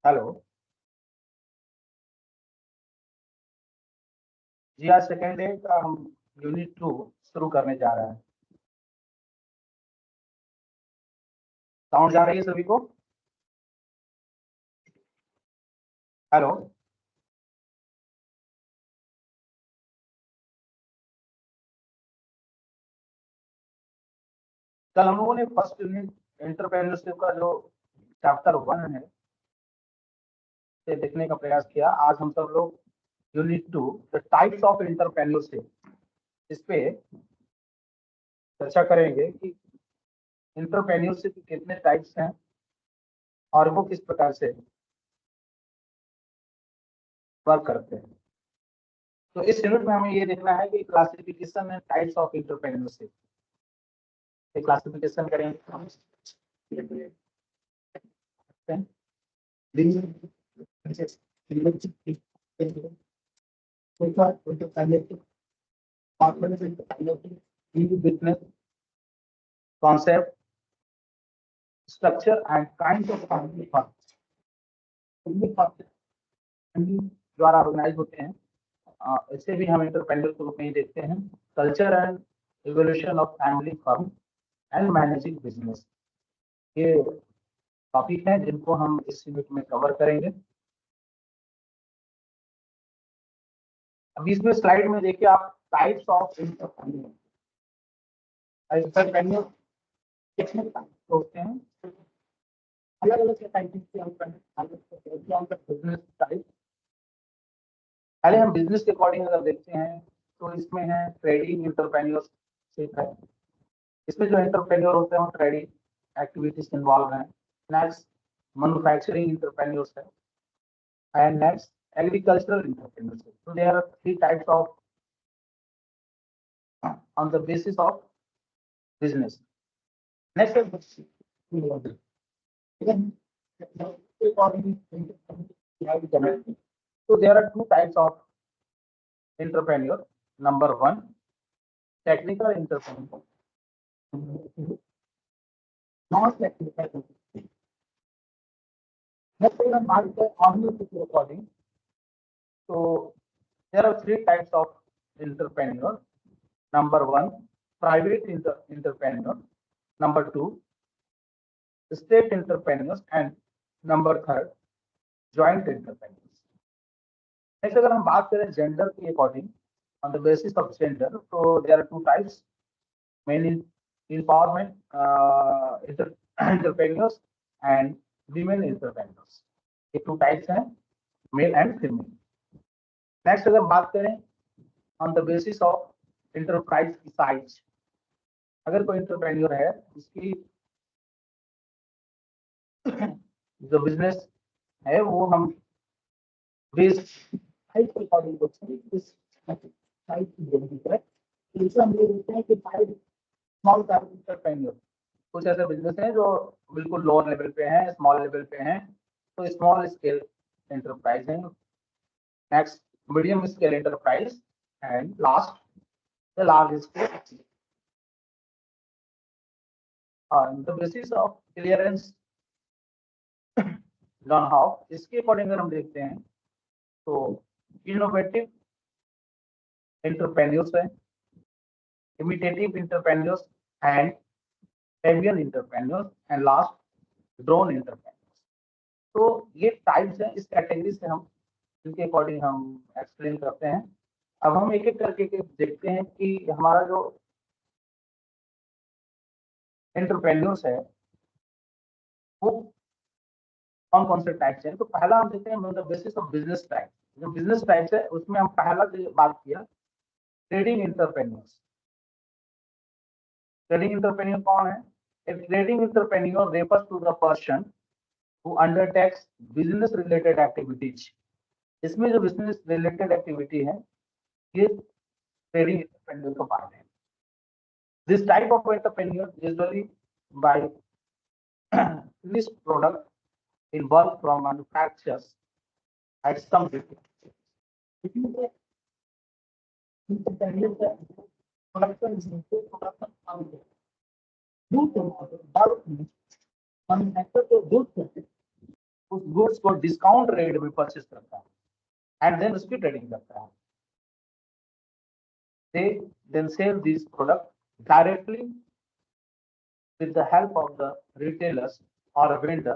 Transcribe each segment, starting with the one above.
Hello जी, आज second day का हम यूनिट 2 शुरू करने जा रहे हैं। साउंड जा रही है सभी को? हेलो। कल हम लोगों ने फर्स्ट यूनिट एंटरप्रेन्योरशिप का जो चैप्टर 1 है से देखने का प्रयास किया। आज हम सब लोग unit 2 the types of entrepreneurship इस पे चर्चा करेंगे कि एंटरप्रेन्योरशिप के कितने टाइप्स हैं और वो किस प्रकार से वर्क करते हैं। तो इस यूनिट में हमें ये देखना है कि classification and types of entrepreneurship classification करेंगे हम। Business concept structure and kind of family द्वारा ऑर्गेनाइज होते हैं। इससे भी हम इंटरप्रेन्योर के रूप में ही देखते हैं। Culture and evolution of family firm and managing business, ये टॉपिक हैं जिनको हम इस यूनिट में कवर करेंगे। अब इसमें स्लाइड में देखिए आप टाइप्स ऑफ इंटरप्रेन्योर कितने होते हैं, अलग अलग टाइप के बिजनेस टाइप। पहले हम बिजनेस के अकॉर्डिंग अगर देखते हैं तो इसमें है ट्रेडिंग इंटरप्रेन्योरशिप है। इसमें जो एंटरप्रेन्योर होते हैं वो ट्रेडिंग एक्टिविटीज इन्वॉल्व हैं। नेक्स्ट मैन्युफैक्चरिंग इंटरप्रेन्योर्स है and next agricultural entrepreneurship. So there are three types of on the basis of business. Next is so there are two types of entrepreneur. Number one, technical entrepreneur. Not technical. Next is the market according. So there are three types of entrepreneur. Number one, private entrepreneur. Number two, state entrepreneurs, and number third, joint entrepreneurs. Next अगर हम बात करें gender के according, on the basis of gender, तो there are two types men empowerment entrepreneurs and women entrepreneurs. ये two types हैं, male and female. Next अगर बात करें on the basis of enterprise की साइज, अगर कोई इंटरप्रेन्योर है उसकी जो बिजनेस है वो हम बेस साइज के अकॉर्डिंग देखते हैं। इस साइज की जरूरत है, तो हम ये देखते हैं कि साइज स्मॉल इंटरप्रेन्योर, कुछ ऐसे बिजनेस हैं जो बिल्कुल लोअर लेवल पे हैं, स्मॉल लेवल पे हैं, तो स्मॉल स्केल एंटरप्राइज है। Next medium scale enterprise and last the large scale. On the basis of clearance learn how, इसके अकॉर्डिंग अगर हम देखते हैं तो इनोवेटिव एंटरप्रेन्योर्स है, imitative entrepreneurs and avian entrepreneurs and last drone entrepreneurs. तो ये टाइप्स हैं, इस कैटेगरी से हम इनके अकॉर्डिंग हम एक्सप्लेन करते हैं। अब हम एक एक करके देखते हैं कि हमारा जो एंटरप्रेन्योर्स है वो कौन कौन से टाइप्स हैं। तो पहला हम देखते हैं मतलब बेसिस ऑफ बिजनेस टाइप। जो बिजनेस टाइप्स है उसमें हम पहला जो बात किया, ट्रेडिंग एंटरप्रेन्योर्स। ट्रेडिंग एंटरप्रेन्योर कौन है? A trading entrepreneur refers to the person who undertakes business related activities. इसमें जो बिजनेस रिलेटेड एक्टिविटी है ये ट्रेडिंग एंटरप्रेन्योर का पार्ट है। This type of entrepreneur usually buy finished product in bulk from manufacturers at some distance. उस goods को discount rate में purchase करता है एंड देन उसकी ट्रेडिंग करता है। They then sell this product directly with the help of the retailers or a vendor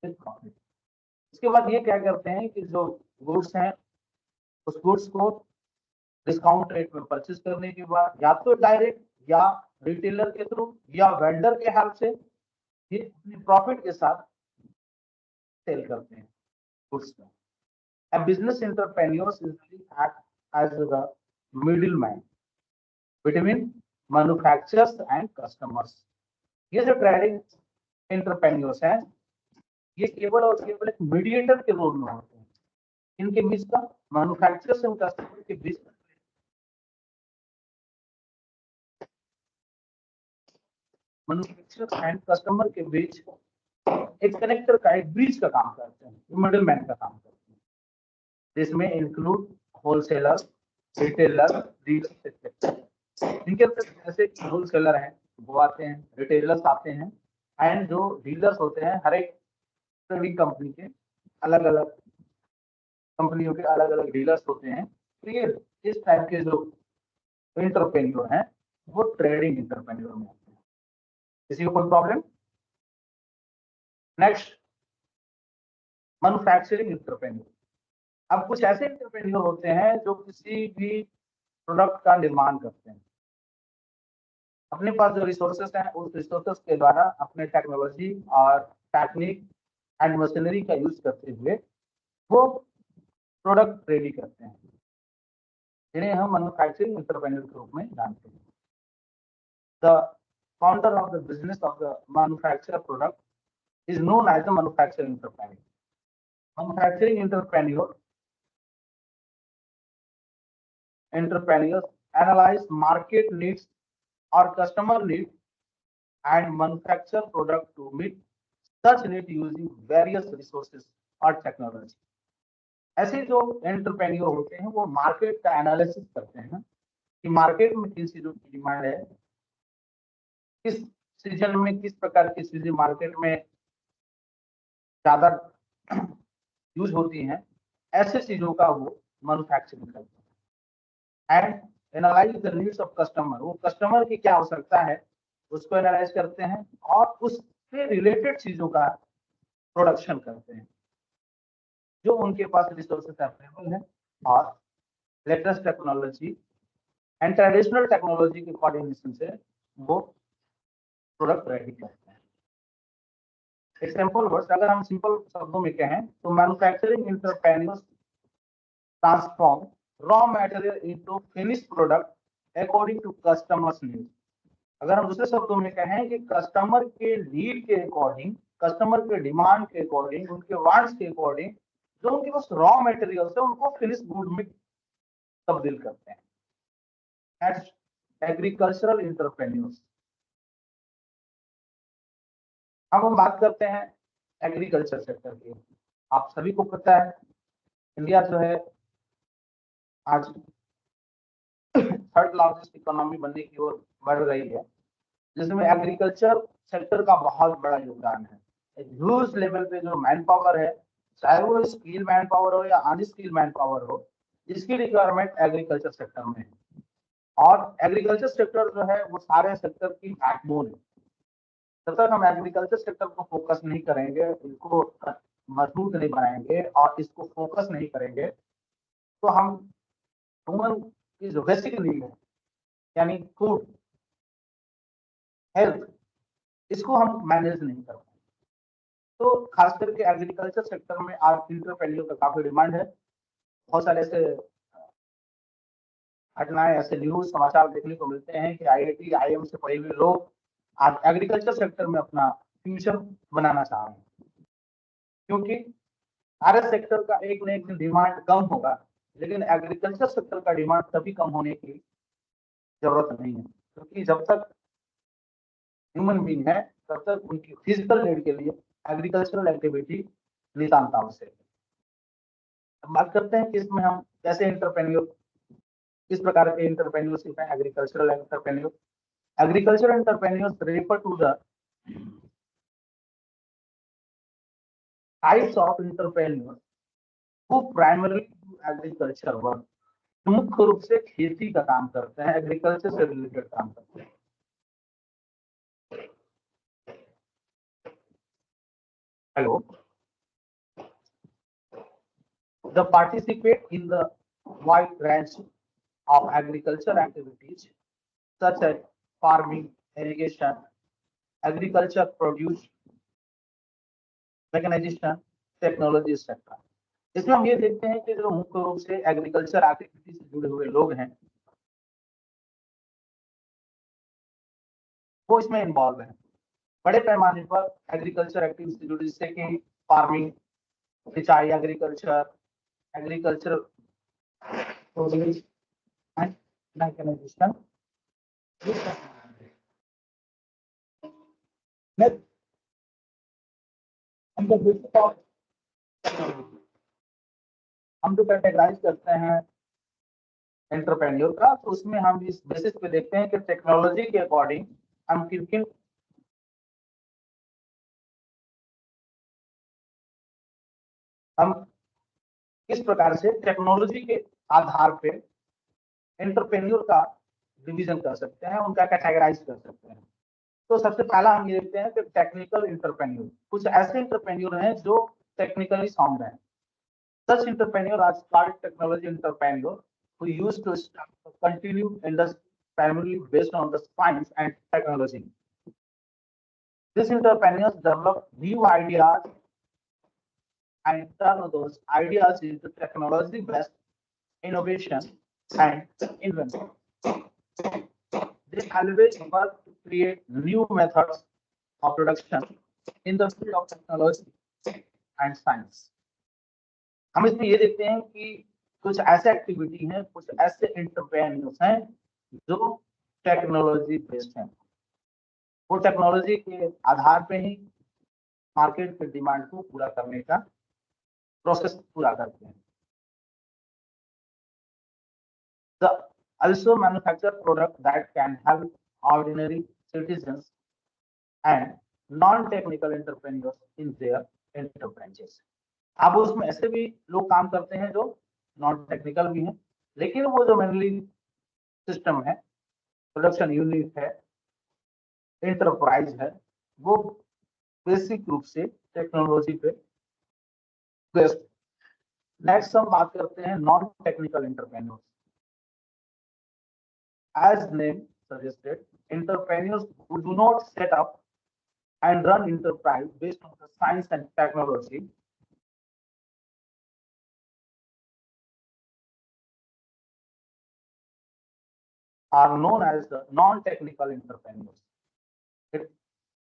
with profit। इसके बाद ये क्या करते हैं कि जो गुड्स हैं उस गुड्स को डिस्काउंट रेट में परचेस करने के बाद या तो डायरेक्ट या रिटेलर के थ्रू या वेंडर के हेल्प से ये अपने प्रॉफिट के साथ सेल करते हैं गुड्स को। A business entrepreneurs usually act as the middleman between manufacturers and customers। ये जो ट्रेडिंग एंटरप्रेन्योर्स हैं ये केवल और केवल एक मीडिएटर के रोल में होते हैं। इनके बीच का मैन्युफैक्चरर्स और कस्टमर के बीच मैन्युफैक्चरर्स एंड कस्टमर के बीच एक कनेक्टर का एक ब्रिज का काम करते हैं, मिडिल मैन का काम करते हैं। जिसमें इंक्लूड होलसेलर, रिटेलर, डीलर। इनके अंदर जैसे होलसेलर हैं वो आते हैं, रिटेलर्स आते हैं एंड जो डीलर्स होते हैं हर एक ट्रेडिंग कंपनी के अलग अलग कंपनियों के अलग अलग डीलर्स होते हैं। तो ये इस टाइप के जो एंटरप्रेन्योर हैं वो ट्रेडिंग एंटरप्रेन्योर में आते हैं। किसी को कोई प्रॉब्लम? Next, manufacturing entrepreneur. अब कुछ ऐसे एंटरप्रेन्योर होते हैं जो किसी भी प्रोडक्ट का निर्माण करते हैं। अपने पास जो रिसोर्सेस हैं उस रिसोर्सेस के द्वारा अपने टेक्नोलॉजी और टेक्निक एंड मशीनरी का यूज करते हुए वो प्रोडक्ट रेडी करते हैं, जिन्हें हम मैन्युफैक्चरिंग एंटरप्रेन्योर के रूप में जानते हैं। The founder of the business of the manufacture product is known as the manufacturing entrepreneur. Manufacturing entrepreneurs analyse market needs or customer need and manufacture product to meet such need using various resources or technology। ऐसे जो entrepreneur होते हैं वो market का analysis करते हैं कि market में किन चीजों की डिमांड है, किस सीजन में किस प्रकार की चीजें मार्केट में ज्यादा यूज होती हैं, ऐसे चीजों का वो मैन्युफैक्चरिंग करते हैं। And analyse the needs of customer, वो कस्टमर की क्या आवश्यकता है उसको एनालाइज करते हैं और उससे रिलेटेड चीजों का प्रोडक्शन करते हैं जो उनके पास रिसोर्सेस अवेलेबल है और latest technology and traditional technology के कोऑर्डिनेशन से वो प्रोडक्ट रेडी करते हैं। एक सिंपल वर्ड अगर हम सिंपल शब्दों में कहें तो manufacturing entrepreneurs transform raw material into finished product according to customers need. अगर हम दूसरे शब्दों में कहें कि कस्टमर के नीड के अकॉर्डिंग, कस्टमर के डिमांड के अकॉर्डिंग, उनके वांट्स के अकॉर्डिंग जो उनके पास रॉ मटेरियल्स है उनको फिनिश गुड में तब्दील करते हैं। Next, agricultural entrepreneurs. अब हम बात करते हैं एग्रीकल्चर सेक्टर की। आप सभी को पता है इंडिया जो है आज थर्ड लार्जेस्ट इकोनॉमी बनने की ओर बढ़ रही है, जिसमें एग्रीकल्चर सेक्टर का बहुत बड़ा योगदान है। एक ह्यूज लेवल पे जो मैन पावर है, चाहे वो स्किल मैन पावर हो या अनस्किल मैन पावर हो, इसकी रिक्वायरमेंट एग्रीकल्चर सेक्टर में है। और एग्रीकल्चर सेक्टर जो है वो सारे सेक्टर की बैकबोन है। जब तक हम एग्रीकल्चर सेक्टर को फोकस नहीं करेंगे, इसको मजबूत नहीं बनाएंगे और इसको फोकस नहीं करेंगे तो हम ह्यूमन की जो बेसिक नीड है यानी फूड, हेल्थ, इसको हम मैनेज नहीं कर पाए। तो खास करके एग्रीकल्चर सेक्टर में आज एंटरप्रेन्योर का काफी डिमांड है। बहुत सारे ऐसे घटनाएं, ऐसे न्यूज समाचार देखने को मिलते हैं कि IIT IIM से पढ़े हुए लोग आज एग्रीकल्चर सेक्टर में अपना फ्यूचर बनाना चाह रहे हैं, क्योंकि हर सेक्टर का एक न एक दिन डिमांड कम होगा, लेकिन एग्रीकल्चर सेक्टर का डिमांड कभी कम होने की जरूरत नहीं है, क्योंकि जब तक ह्यूमन बीइंग है तब तक उनकी फिजिकल नीड के लिए एग्रीकल्चरल एक्टिविटी नितांत आवश्यक है। अब बात करते हैं कि इसमें हम कैसे एंटरप्रेन्योर, किस प्रकार के एंटरप्रेन्योरशिप है agricultural entrepreneur. Agricultural entrepreneurs refer to the types of entrepreneur वो प्राइमरी एग्रीकल्चर वर्क, मुख्य रूप से खेती का काम करते हैं, एग्रीकल्चर से रिलेटेड काम करते हैं। Hello, the participate in the wide range of agriculture activities such as farming, irrigation, agriculture produce, mechanization, technology, etc. इसमें हम ये देखते हैं कि जो मुख्य रूप से एग्रीकल्चर एक्टिविटी से जुड़े हुए लोग हैं वो इसमें इन्वॉल्व हैं बड़े पैमाने पर एग्रीकल्चर एक्टिविटी से जुड़े, जैसे कि फार्मिंग, सिंचाई, agriculture, agriculture produce and mechanisation. हम जो कैटेगराइज करते हैं एंटरप्रेन्योर का, तो उसमें हम इस बेसिस पे देखते हैं कि टेक्नोलॉजी के अकॉर्डिंग हम किन किन हम किस प्रकार से टेक्नोलॉजी के आधार पे एंटरप्रेन्योर का डिवीजन कर सकते हैं, उनका कैटेगराइज कर सकते हैं। तो सबसे पहला हम ये देखते हैं कि टेक्निकल एंटरप्रेन्योर, कुछ ऐसे एंटरप्रेन्योर हैं जो टेक्निकली साउंड हैं। Such entrepreneur are called technology entrepreneur who used to continue industry primarily based on the science and technology. These entrepreneurs develop new ideas and turn those ideas into technology-based innovation and invention. They always work to create new methods of production in the field of technology and science. हम इसमें ये देखते हैं कि कुछ ऐसे activity हैं, कुछ ऐसे एंटरप्रेन्योर्स हैं जो टेक्नोलॉजी बेस्ड हैं। वो टेक्नोलॉजी के आधार पे ही मार्केट के डिमांड को पूरा करने का प्रोसेस पूरा करते हैं। The also manufacture product that can help ordinary citizens and non-technical entrepreneurs in their enterprises. अब उसमें ऐसे भी लोग काम करते हैं जो नॉन टेक्निकल भी हैं, लेकिन वो जो मेनली सिस्टम है, प्रोडक्शन यूनिट है, एंटरप्राइज है, वो बेसिक रूप से टेक्नोलॉजी पे बेस्ड। नेक्स्ट हम बात करते हैं non technical entrepreneurs. As name suggested, entrepreneurs who do not set up and run enterprise based on the science and technology are known as the non-technical entrepreneurs.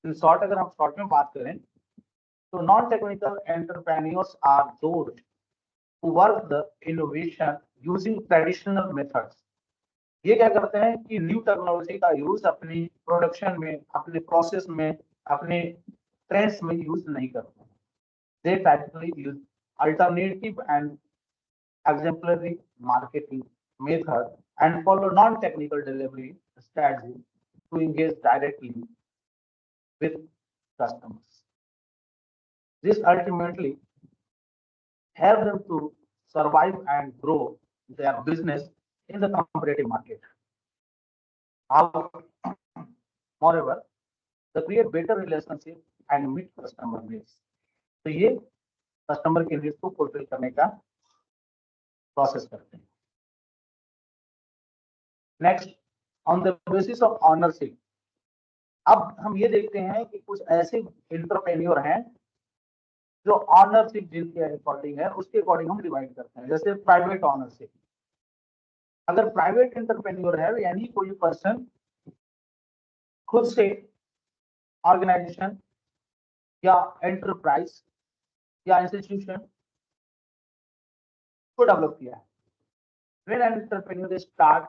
In short, अगर हम short में बात करें तो non technical entrepreneurs are those who work the innovation using traditional methods. ये क्या करते हैं कि न्यू टेक्नोलॉजी का यूज अपनी प्रोडक्शन में, अपने प्रोसेस में, अपने ट्रेंड्स में यूज नहीं करते हैं। They typically use alternative and exemplary marketing method and follow non-technical delivery strategy to engage directly with customers. This ultimately helps them to survive and grow their business in the competitive market. Moreover, they create better relationship and meet customer needs. तो ये customer के needs को fulfil करने का process करते हैं। Next, on the basis of ownership, अब हम ये देखते हैं कि कुछ ऐसे एंटरप्रेन्योर हैं जो ऑनरशिप जिनके अकॉर्डिंग है उसके अकॉर्डिंग हम डिवाइड करते हैं। जैसे प्राइवेट ऑनरशिप, अगर प्राइवेट एंटरप्रेन्योर है यानी कोई पर्सन खुद से ऑर्गेनाइजेशन या एंटरप्राइज या इंस्टीट्यूशन को डेवलप किया है। When an entrepreneur start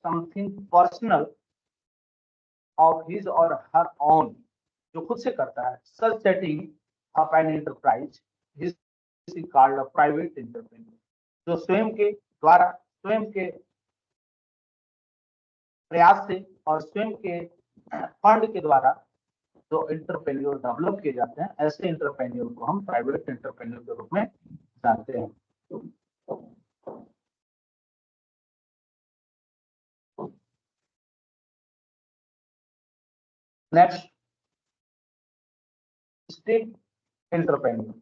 something personal of his or her own, जो खुद से करता है, such setting up an enterprise is called a private entrepreneur, जो स्वयं के द्वारा, स्वयं के प्रयास से और स्वयं के फंड के द्वारा जो एंटरप्रेन्योर डेवलप किए जाते हैं, ऐसे एंटरप्रेन्योर को हम प्राइवेट एंटरप्रेन्योर के रूप में जानते हैं। Next, state entrepreneur.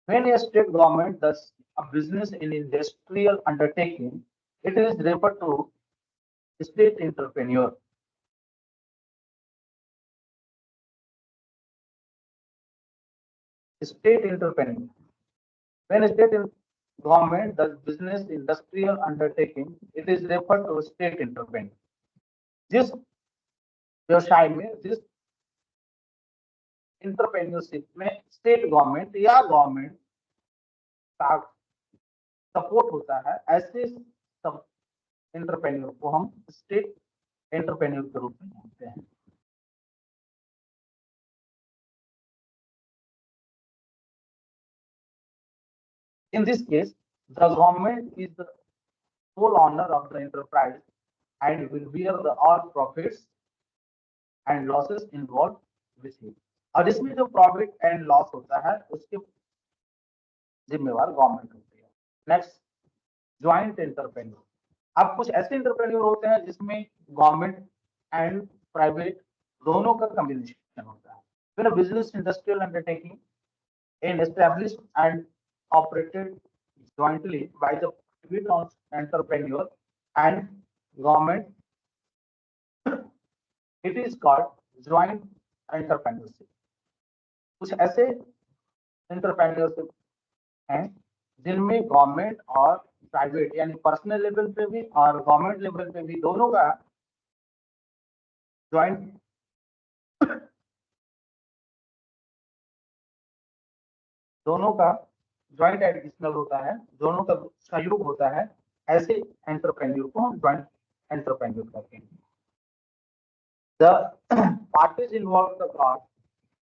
When a state government does a business in industrial undertaking, it is referred to state entrepreneur. State entrepreneur. When a state government does business industrial undertaking, it is referred to state entrepreneur. जिस व्यवसाय में, जिस entrepreneurship में state government या government का support होता है, ऐसे सब एंटरप्रेन्योर को हम स्टेट एंटरप्रेन्योर के रूप में जानते हैं। In this case, the government is the sole owner of the enterprise and will bear all profits and losses involved with it. और इसमें जो प्रॉफिट एंड लॉस होता है उसके जिम्मेवार गवर्नमेंट होती है। Next, joint entrepreneur. अब कुछ ऐसे एंटरप्रेन्योर होते हैं जिसमें गवर्नमेंट एंड प्राइवेट दोनों का कॉम्बिनेशन होता है। फिर business industrial undertaking in established and operated jointly by the private entrepreneur and government, it is called joint entrepreneurship. कुछ ऐसे एंटरप्रेन्योरशिप हैं जिनमें गवर्नमेंट और प्राइवेट यानी पर्सनल लेवल पे भी और गवर्नमेंट लेवल पे भी दोनों का ज्वाइंट ज्वाइंट एडिशनल होता है, दोनों का सहयोग होता है। ऐसे एंटरप्रेन्योर को हम ज्वाइंट एंटरप्रेन्योर कहते हैं। The parties involved are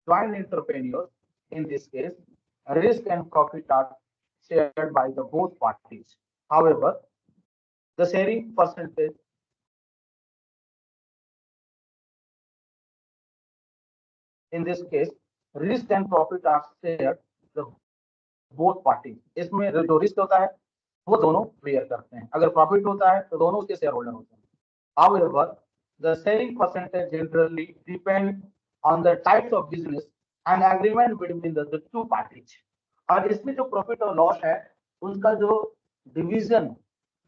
joint entrepreneurs. In this case, risk and profit are shared by the both parties. However, the sharing percentage in this case, risk and profit are shared the both parties. इसमें जो risk होता है वो दोनों bear करते हैं, अगर profit होता है तो दोनों उसके शेयर होल्डर होते हैं। However, the sharing percentage generally depend on the types of business and agreement between the two parties. और इसमें जो प्रॉफिट और लॉस है उनका जो डिवीजन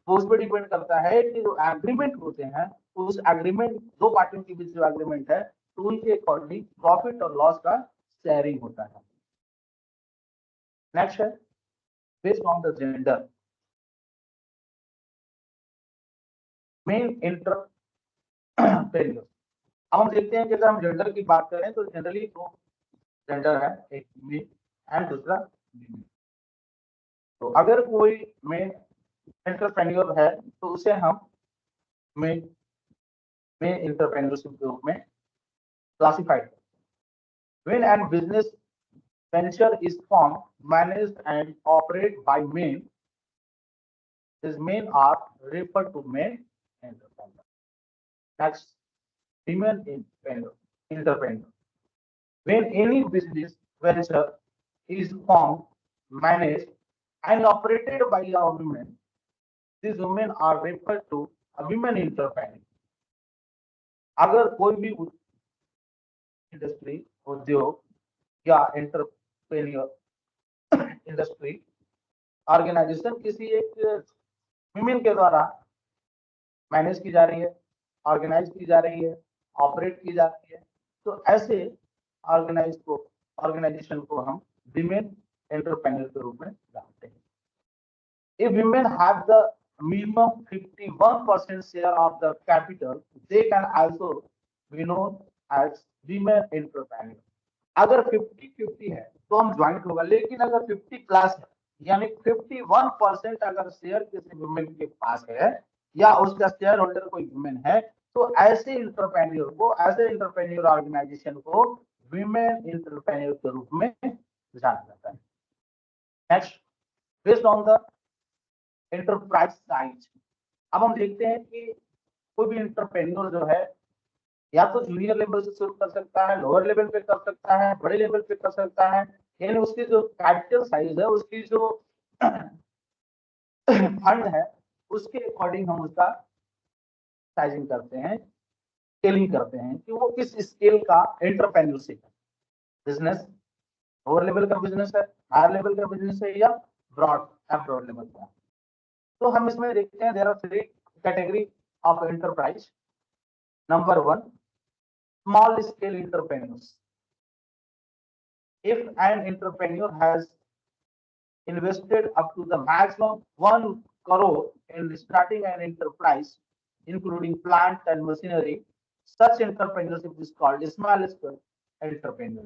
उस पर डिपेंड करता है कि जो एग्रीमेंट होते हैं उस एग्रीमेंट दो पार्टियों के बीच जो एग्रीमेंट है तो उनके अकॉर्डिंग प्रॉफिट और लॉस का शेयरिंग होता है। नेक्स्ट है based on the gender main entrepreneur. अब हम देखते हैं कि अगर हम जेंडर की बात करें तो जनरली दो जेंडर है, एक मेल एंड दूसरा फीमेल। तो अगर कोई मेल एंटरप्रेन्योर है तो उसे हम मेल एंटरप्रेन्योरशिप के रूप में क्लासिफाइड करते हैं। When a business venture is formed, managed and operated by men, these men are referred to men entrepreneur. Next, female entrepreneur. When any business venture is formed, managed and operated by a woman, these women are referred to a women entrepreneur. अगर कोई भी industry, उद्योग या entrepreneur industry organisation किसी एक women के द्वारा manage की जा रही है, ऑर्गेनाइज की जा रही है, ऑपरेट की जा रही है, तो ऐसे ऑर्गेनाइजेशन को हम विमेन एंटरप्रेन्योर के रूप में जानते हैं। If women have the minimum 51% share of the capital, they can also be known as women entrepreneur. अगर 50-50 है तो हम ज्वाइंट होगा, लेकिन अगर 50 प्लस है यानी 51% अगर शेयर किसी वुमेन के पास है या उसका शेयर होल्डर कोई वुमेन है तो ऐसे एंटरप्रेन्योर ऑर्गेनाइजेशन को विमेन एंटरप्रेन्योर के रूप में जाना जाता है। Next, based on the enterprise size. अब हम देखते हैं कि कोई भी एंटरप्रेन्योर जो है या तो जूनियर लेवल से शुरू कर सकता है, लोअर लेवल पे कर सकता है, बड़े लेवल पे कर सकता है। यानी उसकी जो कैपिटल साइज है, उसकी जो फंड है, उसके अकॉर्डिंग हम उसका साइजिंग करते हैं, स्केलिंग करते हैं कि वो किस स्केल का एंटरप्रेन्योरशिप है। बिजनेस लोअर लेवल का बिजनेस है, हायर लेवल का बिजनेस है, या ब्रॉड लेवल का। तो हम इसमें देखते हैं there are three category of enterprise. Number one, small scale entrepreneurs. If an entrepreneur has invested up to the maximum 1 crore in starting an enterprise, including plant and machinery, such entrepreneurship is called small scale entrepreneur.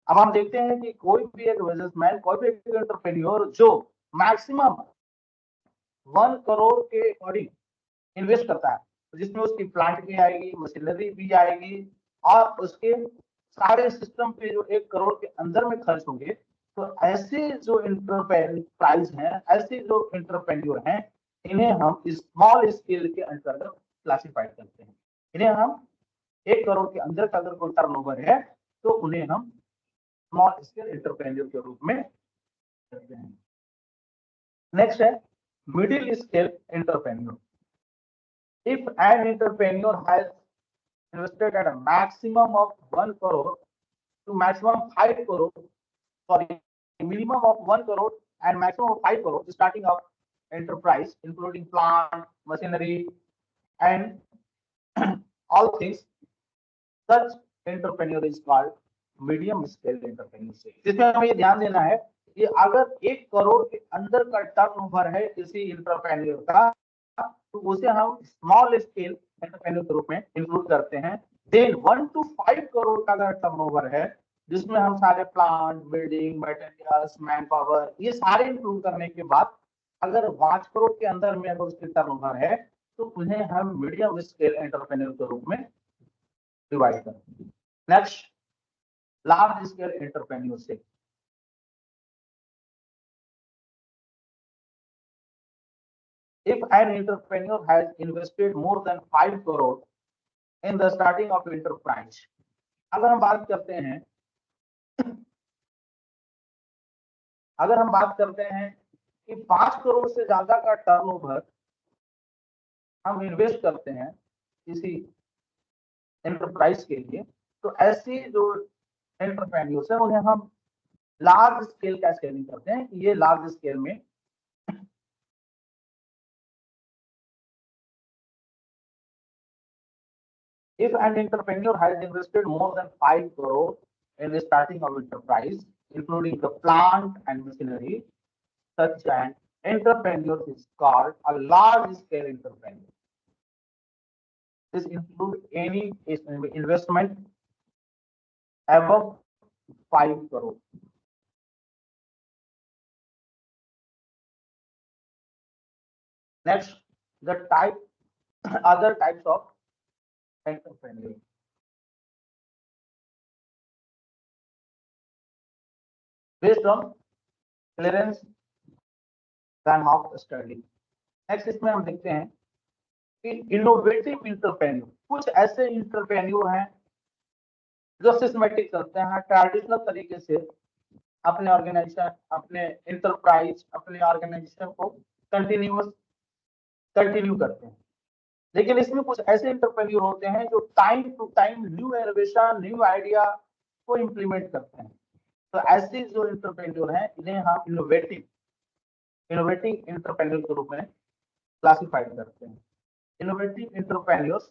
अब हम देखते हैं कि कोई भी एक businessman, कोई भी एक एंटरप्रेन्योर जो मैक्सिमम 1 करोड़ के अकॉर्डिंग इन्वेस्ट करता है, जिसमें उसकी प्लांट भी आएगी, मशीनरी भी आएगी, और उसके सारे सिस्टम पे जो 1 करोड़ के अंदर में खर्च होंगे, तो ऐसे जो इंटरप्राइज हैं, ऐसे जो इंटरप्रेन्योर हैं, इन्हें हम स्मॉल स्केल के अंतर्गत क्लासिफाइड करते हैं। इन्हें हम 1 करोड़ के अंदर का अगर कोई टर्नओवर है, तो उन्हें हम स्मॉल स्केल इंटरप्रेन्योर के रूप में करते हैं। नेक्स्ट है middle scale entrepreneur. If an entrepreneur has invested at a maximum of 1 crore to maximum 5 crore, sorry, minimum of 1 crore and maximum of 5 crore starting of enterprise, including plant, machinery, and all things, such entrepreneur is called medium scale entrepreneurship. जिसमें हमें ये ध्यान देना है कि अगर 1 करोड़ के अंदर का टर्नओवर है किसी इंटरप्रेन्योर का, तो उसे हम स्मॉल स्केल एंटरप्रेन्योर के रूप में इंक्लूड करते हैं। देन 1 to 5 करोड़ का अगर टर्नओवर है, जिसमें हम सारे plant, building, materials, man power, ये सारे इंक्लूड करने के बाद अगर 5 करोड़ के अंदर में अगर उसके टर्नओवर है, तो उन्हें हम मीडियम स्केल एंटरप्रेन्योर के रूप में डिवाइड करते हैं। Next, large scale entrepreneurship. If an entrepreneur has invested more than 5 crore in the starting of enterprise, अगर हम बात करते हैं कि 5 करोड़ से ज्यादा का टर्नओवर हम इन्वेस्ट करते हैं किसी एंटरप्राइज के लिए, तो ऐसी जो एंटरप्रेन्योर्स है, उन्हें हम लार्ज स्केल का स्केलिंग करते हैं। ये लार्ज स्केल में if an entrepreneur has invested more than 5 crore in the starting of enterprise, including the plant and machinery, such an entrepreneur is called a large scale entrepreneur. This includes any investment above 5 crore. Next, the other types of entrepreneur. Based on Clarence Reinhoff study. Next इसमें हम देखते हैं कि innovative entrepreneur, कुछ ऐसे entrepreneur हैं जो systematic चलते हैं, ट्रेडिशनल तरीके से अपने ऑर्गेनाइजेशन, अपने इंटरप्राइज, अपने ऑर्गेनाइजेशन को कंटिन्यू करते हैं। लेकिन इसमें कुछ ऐसे इंटरप्रेन्योर होते हैं जो time to time new innovation, new idea को इम्प्लीमेंट करते हैं। तो ऐसे जो इंटरप्रेन्योर हैं, इन्हें हम इनोवेटिव इंटरप्रेन्योर के रूप में क्लासिफाइड करते हैं। Innovative entrepreneurs,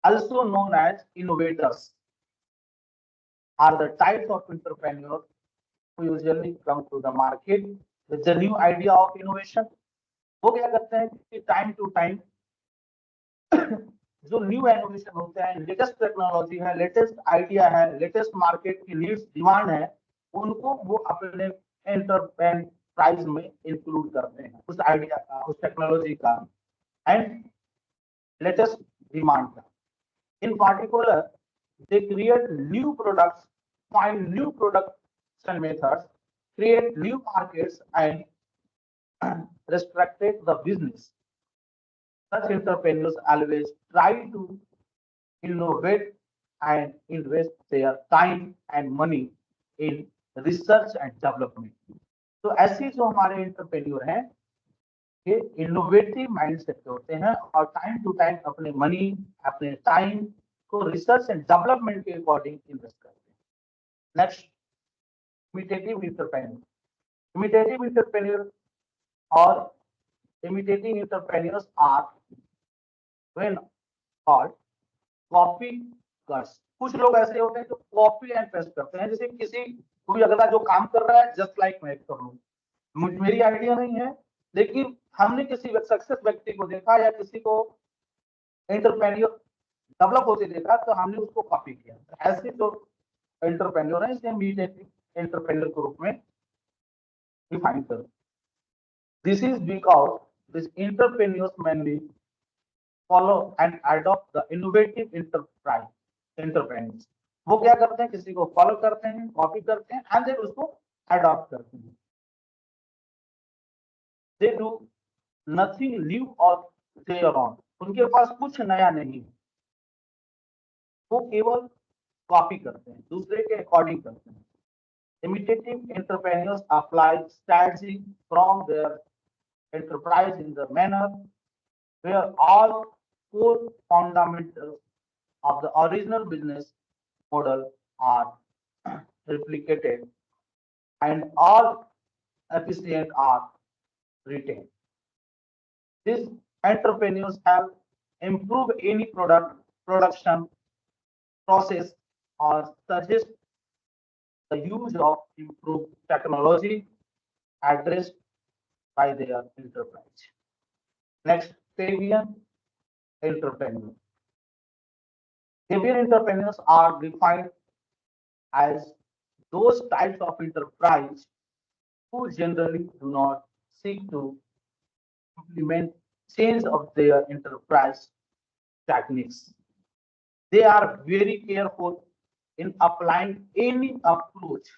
also known as innovators, are the types of entrepreneurs who usually come to the market with the new idea of innovation. वो क्या करते हैं कि टाइम टू टाइम जो न्यू इनोवेशन होते हैं, लेटेस्ट टेक्नोलॉजी है, लेटेस्ट आइडिया है, लेटेस्ट मार्केट की नीड्स, डिमांड है, उनको वो अपने एंटरप्राइज में इंक्लूड करते हैं, उस आइडिया का, उस टेक्नोलॉजी का एंड लेटेस्ट डिमांड का। In particular, they create new products, find new production methods, create new markets, and restructure the business. Such entrepreneurs always try to innovate and invest their time and money in research and development. तो ऐसे जो हमारे entrepreneur हैं ये innovative mindset के होते हैं और टाइम टू टाइम अपने मनी अपने टाइम को रिसर्च एंड डेवलपमेंट के अकॉर्डिंग इन्वेस्ट करते हैं। Next, imitative entrepreneur. Imitative entrepreneur और imitating entrepreneurs are when called copy cuts। कुछ लोग ऐसे होते हैं जो कॉपी एंड पेस्ट करते हैं, जैसे किसी कोई अगला जो काम कर रहा है जस्ट लाइक मैं कर लूं, मेरी आइडिया नहीं है लेकिन हमने किसी सक्सेस व्यक्ति को देखा या किसी को एंटरप्रेन्योर डेवलप होते देखा तो हमने उसको कॉपी किया। ऐसे जो एंटरप्रेन्योर है इसे इमिटेटिव एंटरप्रेन्योर के रूप में डिफाइन करो। This is because these entrepreneurs mainly follow and adopt the innovative entrepreneurs। वो क्या करते हैं, किसी को फॉलो करते हैं, कॉपी करते हैं एंड देन उसको अडॉप्ट करते हैं। They do nothing new or their own। उनके पास कुछ नया नहीं, वो केवल कॉपी करते हैं, दूसरे के अकॉर्डिंग करते हैं। Imitative entrepreneurs apply strategy from their enterprise in the manner where all core fundamentals of the original business model are replicated and all efficient are retained. These entrepreneurs have improved any production process or suggest the use of improved technology addressed by their enterprise. Next, Fabian entrepreneur. Fabian entrepreneurs are defined as those types of enterprise who generally do not seek to implement change of their enterprise techniques. They are very careful in applying any approach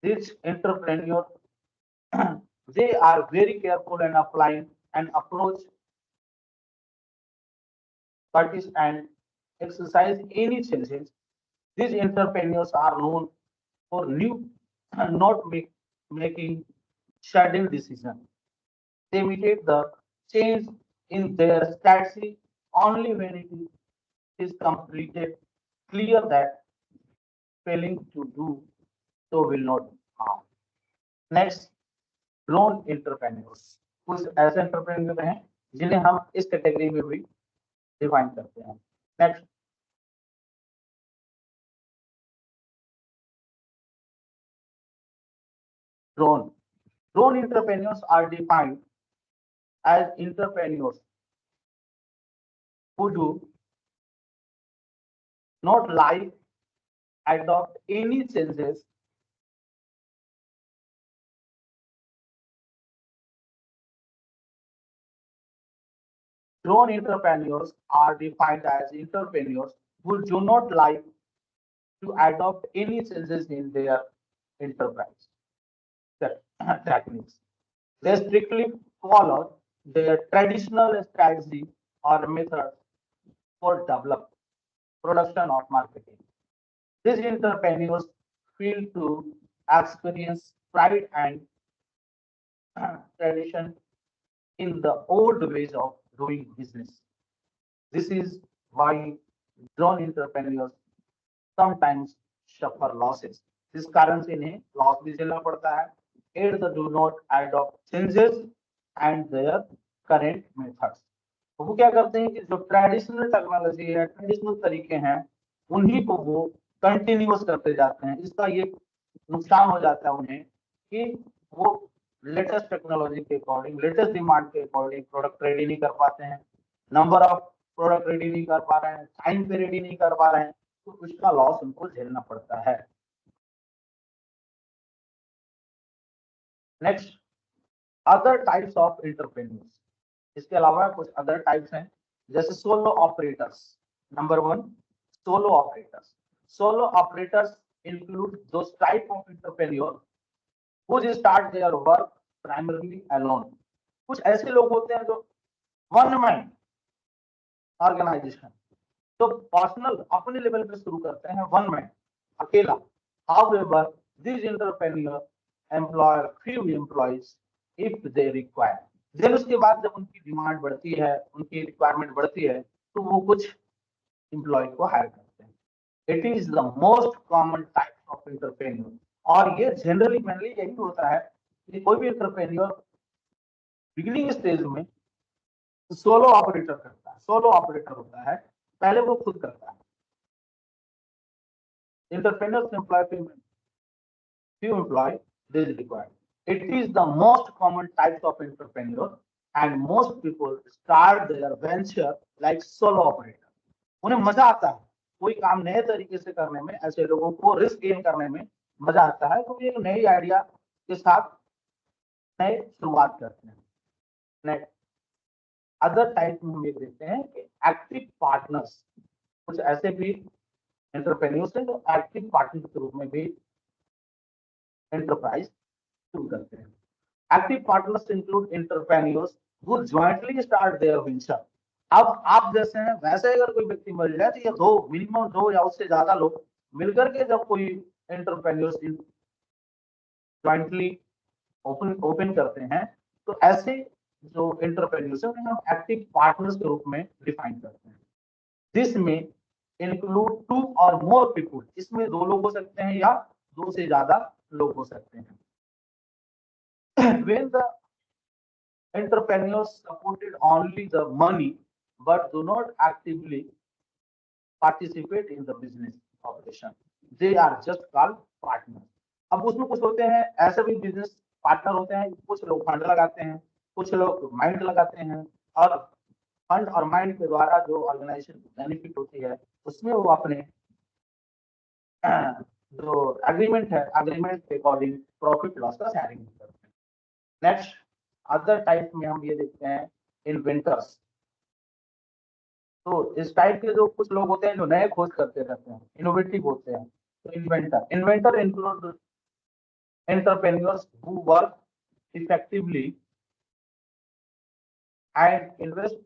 these entrepreneurs they are very careful in applying an approach practice and exercise any changes. These entrepreneurs are known for new not making sudden decisions. They imitate the change in their strategy only when it is completed clear that failing to do so will not harm. Next, drone entrepreneurs. कुछ ऐसे entrepreneur हैं जिन्हें हम इस category में भी define करते हैं। Next, drone. Drone entrepreneurs are defined as entrepreneurs who do not like adopt any changes drone entrepreneurs are defined as entrepreneurs who do not like to adopt any changes in their enterprise techniques. They strictly follow their traditional strategy or methods for develop production or marketing. These entrepreneurs feel to experience pride and tradition in the old ways of doing business. This is why drone entrepreneurs sometimes suffer losses। इस कारण से इन्हें loss भी झेलना पड़ता है। At the do not adopt changes and their current methods। तो वो क्या करते हैं कि जो ट्रेडिशनल टेक्नोलॉजी है, ट्रेडिशनल तरीके हैं, उन्हीं को वो कंटिन्यूस करते जाते हैं। इसका ये नुकसान हो जाता है उन्हें कि वो लेटेस्ट टेक्नोलॉजी के अकॉर्डिंग, लेटेस्ट डिमांड के अकॉर्डिंग प्रोडक्ट रेडी नहीं कर पाते हैं, नंबर ऑफ प्रोडक्ट रेडी नहीं कर पा रहे हैं, टाइम पे रेडी नहीं कर पा रहे हैं, तो उसका लॉस उनको झेलना पड़ता है। Next, other types of entrepreneurs. इसके अलावा कुछ अदर टाइप्स हैं जैसे solo operators. Number 1, solo operators. Solo operators include those type of entrepreneur who start their work primarily alone. कुछ ऐसे लोग होते हैं जो वन मैन ऑर्गेनाइजेशन, तो पर्सनल अपने लेवल पे शुरू करते हैं, वन मैन अकेला. However, these entrepreneur employ few employees if they require. Then उसके बाद जब उनकी डिमांड बढ़ती है, उनकी रिक्वायरमेंट बढ़ती है, तो वो कुछ एम्प्लॉय को हायर करते हैं. It is the most common type of entrepreneur. और ये जनरली मेनली यही होता है कि कोई भी एंटरप्रेन्योर बिगिनिंग स्टेज में सोलो ऑपरेटर करता है, सोलो ऑपरेटर होता है, पहले वो खुद करता है. Entrepreneurs employ few employees this is required. It is the most common types of entrepreneur and most people start their venture like solo operator. उन्हें मजा आता है कोई काम नए तरीके से करने में, ऐसे लोगों को रिस्क गेन करने में मजा आता है, तो ये नई आइडिया के साथ नए शुरुआत करते हैं. नेक्स्ट अदर टाइप में हम ये देखते हैं कि एक्टिव पार्टनर्स. कुछ ऐसे भी एंटरप्रेन्योर्स हैं जो एक्टिव पार्टनर के रूप में भी एंटरप्राइज शुरू करते हैं. Active partners include entrepreneurs who jointly start their venture. अब आप जैसे हैं वैसे अगर कोई व्यक्ति मिल जाए तो ये दो, मिनिमम दो या उससे ज्यादा लोग मिलकर के जब कोई एंटरप्रेन्योर्स जॉइंटली ओपन करते हैं, तो ऐसे जो एंटरप्रेन्योर्स हैं उन्हें हम एक्टिव पार्टनर्स के रूप में डिफाइन करते हैं. दिस में इंक्लूड टू और मोर पीपुल. इसमें दो लोग हो सकते हैं या दो से ज्यादा लोग हो सकते हैं. When the entrepreneurs supported only the money but do not actively participate in the business operation, they are just called partners. अब उसमें कुछ होते हैं ऐसे भी बिजनेस पार्टनर होते हैं, कुछ लोग फंड लगाते हैं, कुछ लोग माइंड लगाते हैं, और फंड और माइंड के द्वारा जो ऑर्गेनाइजेशन बेनिफिट होती है उसमें वो अपने जो एग्रीमेंट है, एग्रीमेंट के अकॉर्डिंग प्रॉफिट लॉस का शेयरिंग करते हैं. नेक्स्ट अदर टाइप में हम ये देखते हैं इन्वेंटर्स. तो इस टाइप के जो कुछ लोग होते हैं जो नए खोज करते रहते हैं, इनोवेटिव होते हैं, तो inventor include entrepreneurs who work effectively and invest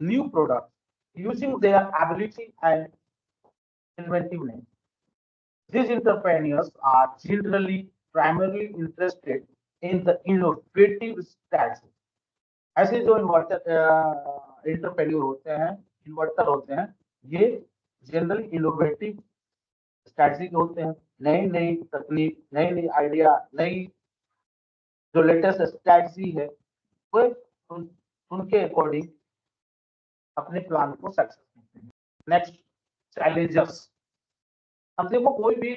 new products using their ability and inventiveness. These entrepreneurs are generally primarily interested in the innovative strategy. ऐसे जो एंटरप्रेन्योर होते हैं, इन्वर्टर होते हैं, ये जनरली इनोवेटिव स्ट्रैटेजी के होते हैं. नई नई तकनीक, नई नई आइडिया, नई जो लेटेस्ट स्ट्रैटेजी है वो उनके अकॉर्डिंग अपने प्लान को सक्सेस करते हैं. Next Challengers. अब देखो कोई भी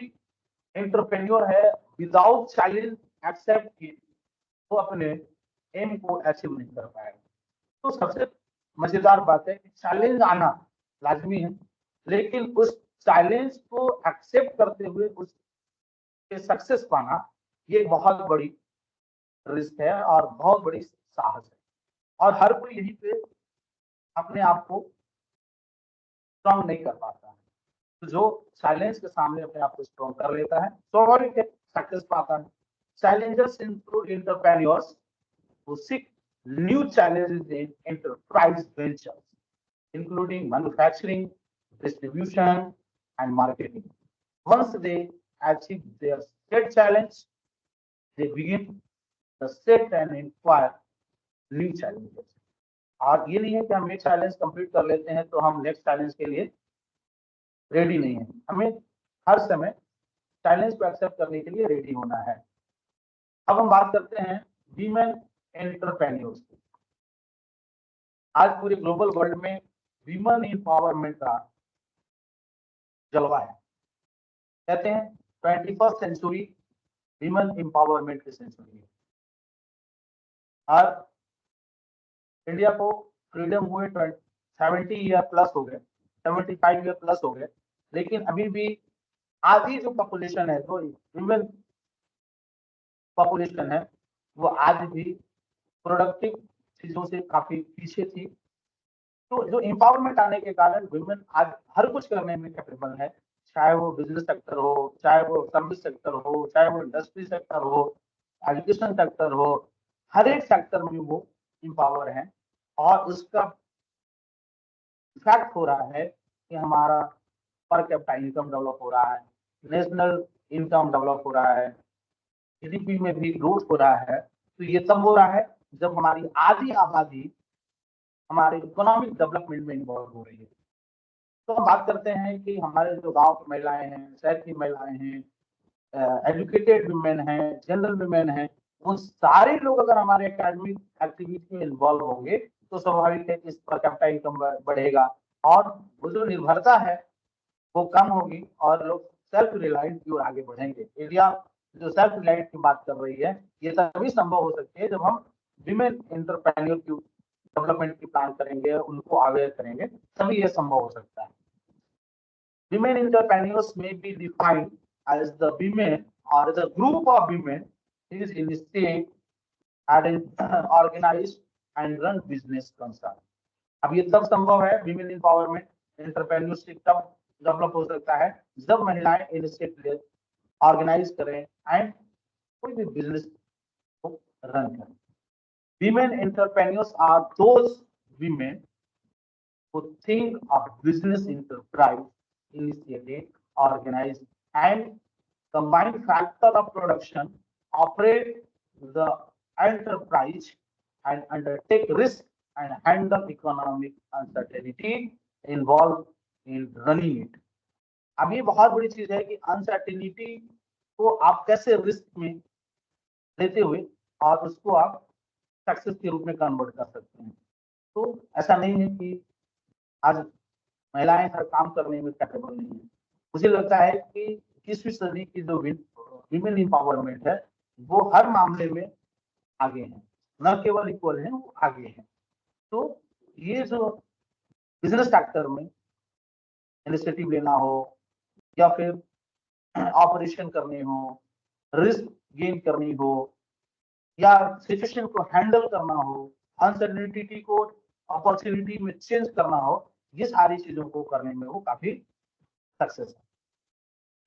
एंटरप्रेन्योर है विदाउट चैलेंज एक्सेप्ट की वो अपने एम को अचीव नहीं कर पाएगा. तो सबसे मजेदार बात है कि चैलेंज आना लाजमी है, लेकिन उस चैलेंज को एक्सेप्ट करते हुए उसके सक्सेस पाना ये बहुत बड़ी रिस्क है और बहुत बड़ी साहस है, और हर कोई यहीं पे अपने आप को स्ट्रॉन्ग नहीं कर पाता है. तो जो चैलेंज के सामने अपने आप को स्ट्रॉन्ग कर लेता है स्वाभाविक है सक्सेस पाता है. Challengers include entrepreneurs who seek new challenges in enterprise ventures, including manufacturing, distribution, and marketing. Once they achieve their set challenge, they begin the set and inquire new challenges. और ये नहीं है कि हम एक चैलेंज कंप्लीट कर लेते हैं तो हम नेक्स्ट चैलेंज के लिए रेडी नहीं है. हमें हर समय चैलेंज को एक्सेप्ट करने के लिए रेडी होना है. अब हम बात करते हैं वीमेन एंटरप्रेन्योर्स की. आज पूरे ग्लोबल वर्ल्ड में वीमेन एम्पावरमेंट का जलवा है. कहते हैं 21st सेंचुरी वीमेन एम्पावरमेंट की सेंचुरी है. और इंडिया को फ्रीडम हुए 70 ईयर प्लस हो गए, 75 ईयर प्लस हो गए, लेकिन अभी भी आधी जो पॉपुलेशन है, जो वीमेन पॉपुलेशन है, वो आज भी प्रोडक्टिव चीजों से काफी पीछे थी. तो जो एम्पावरमेंट आने के कारण वुमेन आज हर कुछ करने में कैपेबल है, चाहे वो बिजनेस सेक्टर हो, चाहे वो सर्विस सेक्टर हो, चाहे वो इंडस्ट्री सेक्टर हो, एजुकेशन सेक्टर हो, हर एक सेक्टर में वो इम्पावर है और उसका इफेक्ट हो रहा है कि हमारा पर कैपिटा इनकम डेवलप हो रहा है, नेशनल इनकम डेवलप हो रहा है, जीडीपी में भी ग्रोथ हो रहा है। तो ये तब हो रहा है जब हमारी आधी आबादी हमारे इकोनॉमिक डेवलपमेंट में इन्वॉल्व हो रही है। तो हम बात करते हैं कि हमारे जो गांव की महिलाएं हैं, शहर की महिलाएं हैं, एजुकेटेड वुमेन हैं, जनरल वुमेन हैं, उन सारे लोग अगर हमारे एकेडमिक एक्टिविटी में इन्वॉल्व होंगे तो स्वाभाविक है कि इस पर कैपिटा इनकम बढ़ेगा और वो जो निर्भरता है वो कम होगी और लोग सेल्फ रिलायंस की ओर आगे बढ़ेंगे। इंडिया जो सेल्फ रिलायंस की बात कर रही है, ये तभी संभव हो सकती है जब हम विमेन एंटरप्रेन्योर की डेवलपमेंट की प्लान करेंगे, उनको अवेयर करेंगे, तभी ये संभव हो सकता है। Women entrepreneurs may be defined as the women or the group of women is initiate and organized and run business concern। अब ये तब संभव है, विमेन एम्पावरमेंट एंटरप्रेन्योरशिप तब डेवलप हो सकता है जब महिलाएं इनिशिएटिव ले, ऑर्गेनाइज करें एंड कोई भी बिजनेस को रन करें। Women entrepreneurs are those women who think of business enterprise, initiate, organize, and combine factor of production, operate the enterprise, and undertake risk and handle economic uncertainty involved in running it। अब ये बहुत बड़ी चीज है कि uncertainty को आप कैसे रिस्क में लेते हुए और उसको आप सक्सेस के रूप में कन्वर्ट कर सकते हैं। तो ऐसा नहीं है कि आज महिलाएं हर काम करने में कैपेबल नहीं है। मुझे लगता है कि 21वीं सदी की जो विमेन एम्पावरमेंट है वो हर मामले में आगे है, न केवल इक्वल है, वो आगे है। तो ये जो बिजनेस सेक्टर में इनिशिएटिव लेना हो या फिर ऑपरेशन करने हो, रिस्क गेन करनी हो या सिचुएशन को हैंडल करना हो, अनसर्टेनिटी को अपॉर्चुनिटी में चेंज करना हो, ये सारी चीजों को करने में वो काफी सक्सेस है।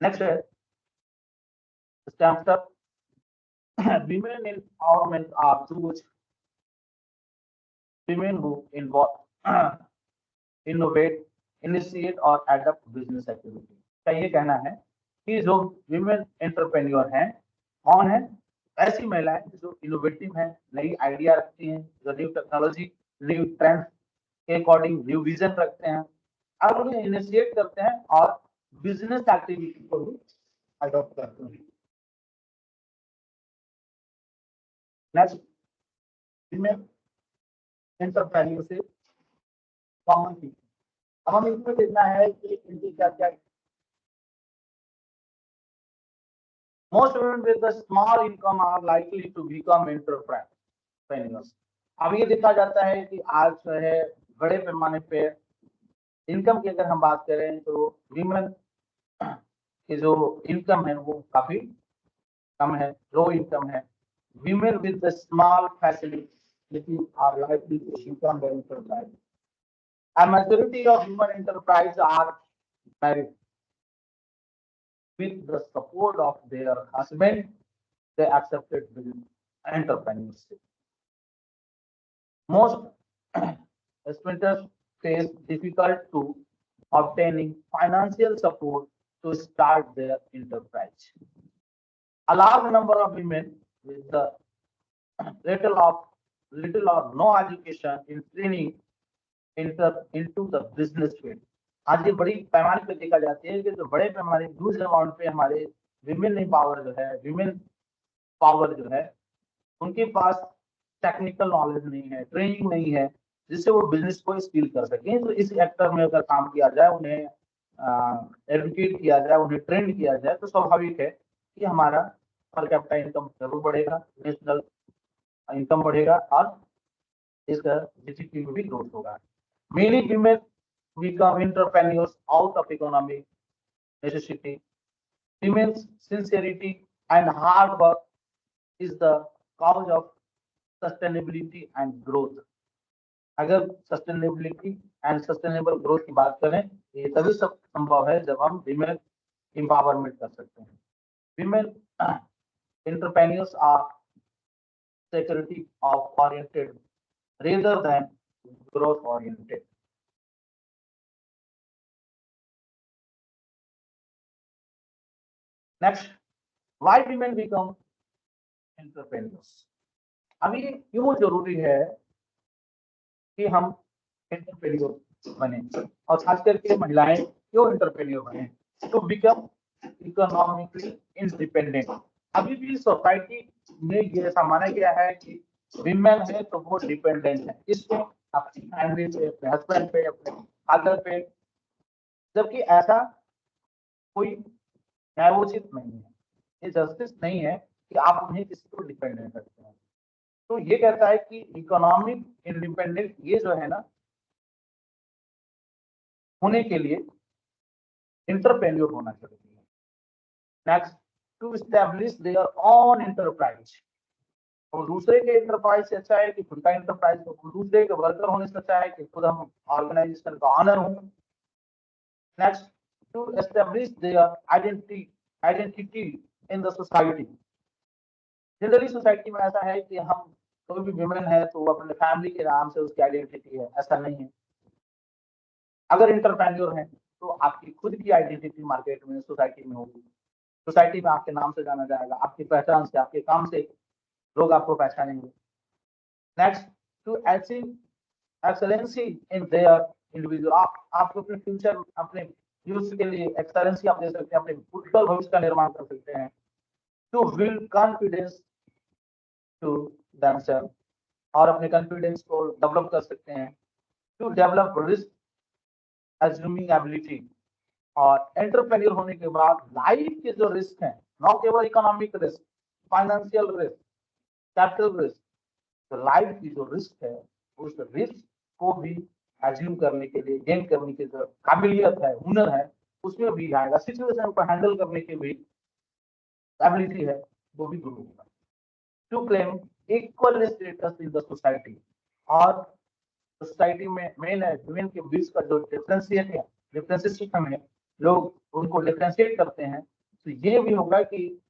नेक्स्ट है stamp up women empowerment are those women who innovate, initiate और adapt business activity। का ये कहना है कि जो women entrepreneur हैं कौन है, ऐसी महिलाएं जो इनोवेटिव हैं, नई आइडिया रखती हैं, जो न्यू टेक्नोलॉजी, न्यू ट्रेंड के अकॉर्डिंग न्यू विजन रखते हैं, अब उन्हें इनिशिएट करते हैं और बिजनेस एक्टिविटी को भी अडॉप्ट करते हैं। नेक्स्ट, विमेन एंटरप्रेन्योर से कॉमन थी। अब हमें इसमें देखना है कि इनकी क्या क्या। Most women with a small income are likely to become entrepreneurs। अब ये देखा जाता है कि आज जो है बड़े पैमाने पे इनकम की अगर हम बात करें तो विमेन की जो इनकम है वो काफी कम है, लो इनकम है। Women with the small facility are likely to become the enterprise. A majority of women enterprises are married with the support of their husband. They accepted the entrepreneurship. Most sprinters face difficult to obtaining financial support to start their enterprise. A large number of women with the little or no education in training enter into the business field। आज ये बड़ी पैमाने पे देखा जाती है कि जो बड़े पैमाने ह्यूज अमाउंट पे हमारे विमेन पावर जो है, विमेन पावर जो है, उनके पास टेक्निकल नॉलेज नहीं है, ट्रेनिंग नहीं है जिससे वो बिजनेस को स्किल कर सके। तो इस सेक्टर में अगर काम किया जाए, उन्हें एडुकेट किया जाए, उन्हें ट्रेंड किया जाए, तो स्वाभाविक है कि हमारा पर कैपिटा इनकम जरूर बढ़ेगा, नेशनल इनकम बढ़ेगा और इसका जीडीपी में भी ग्रोथ होगा। Many women become entrepreneurs out of economic necessity. Women's sincerity and hard work is the cause of sustainability and growth। अगर सस्टेनेबिलिटी एंड सस्टेनेबल ग्रोथ की बात करें, ये तभी सब संभव है जब हम विमेन एम्पावरमेंट कर सकते हैं। Women entrepreneurs are security of oriented rather than growth oriented. Next, why women become entrepreneurs? अभी क्यों जरूरी है कि हम एंटरप्रेन्योर बने और खास करके महिलाएं क्यों एंटरप्रेन्योर बने? To become economically independent. अभी भी सोसाइटी में ये ऐसा माना गया है कि विमेन है तो वो डिपेंडेंट है, इसमें अपनी फैमिली पे, अपने हस्बैंड पे, अपने फादर पे, जबकि ऐसा कोई न्यायोचित नहीं है, ये जस्टिस नहीं है कि आप उन्हें किसी को डिपेंडेंट रखते हैं। तो ये कहता है कि इकोनॉमिक इंडिपेंडेंट ये जो है ना, होने के लिए एंटरप्रेन्योर होना चाहिए। Next, to establish their own enterprise. और दूसरे के एंटरप्राइज से अच्छा है कि खुद का एंटरप्राइज हो, दूसरे के वर्कर होने से अच्छा है कि खुद हम ऑर्गेनाइजेशन का ऑनर हो। Next, to establish their identity in the society. Generally society में ऐसा है कि हम कोई भी विमेन है तो वो अपने फैमिली के नाम से उसकी आइडेंटिटी है, ऐसा नहीं है। अगर इंटरप्रेन्योर है तो आपकी खुद की आइडेंटिटी मार्केट में, सोसाइटी में होगी, सोसाइटी में आपके नाम से जाना जाएगा, आपकी पहचान से, आपके काम से लोग आपको पहचानेंगे। Next, to achieve excellency in their individual. आपको अपने फ्यूचर, अपने यूथ के लिए एक्सेलेंसी आप दे सकते हैं, अपने उज्जवल भविष्य का निर्माण कर सकते हैं। To build confidence to themselves, और अपने कॉन्फिडेंस को डेवलप कर सकते हैं। To develop risk assuming ability. और एंटरप्रेन्योर होने के बाद लाइफ के जो रिस्क हैं, न केवल economic risk, financial risk, capital risk, तो लाइफ की जो रिस्क है उस रिस्क को भी एज्यूम करने के लिए, गेन करने की जो काबिलियत है, हुनर है, उसमें भी आएगा। सिचुएशन को हैंडल करने की भी एबिलिटी है, वो भी ग्रो होगा। To claim equal status in the society. और सोसाइटी में मेन है वुमेन के बीच का जो डिफरेंशिएशन है, लोग उनको डिफरेंशिएट करते हैं, तो ये भी होगा कि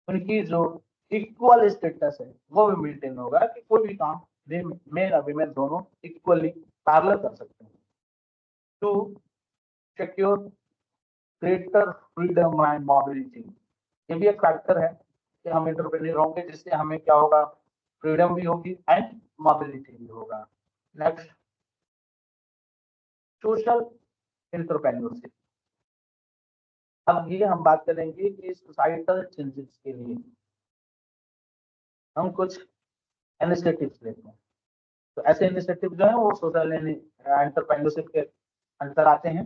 उनकी जो इक्वल स्टेटस है वो भी मेंटेन होगा, कि कोई भी काम मेन और विमेन दोनों इक्वली पैरेलल कर सकते हैं। To secure greater freedom and mobility. ये भी एक फैक्टर है कि हम एंटरप्रेन्योर होंगे जिससे हमें क्या होगा, फ्रीडम भी होगी एंड मोबिलिटी भी होगा। Next, social entrepreneurship. अब ये हम बात करेंगे कि सोसाइटल चेंजेस के लिए हम कुछ इनिशिएटिव्स लेते हैं। तो ऐसे इनिशिएटिव जो है वो सोशल एंटरप्रेन्योरशिप के अंदर आते हैं।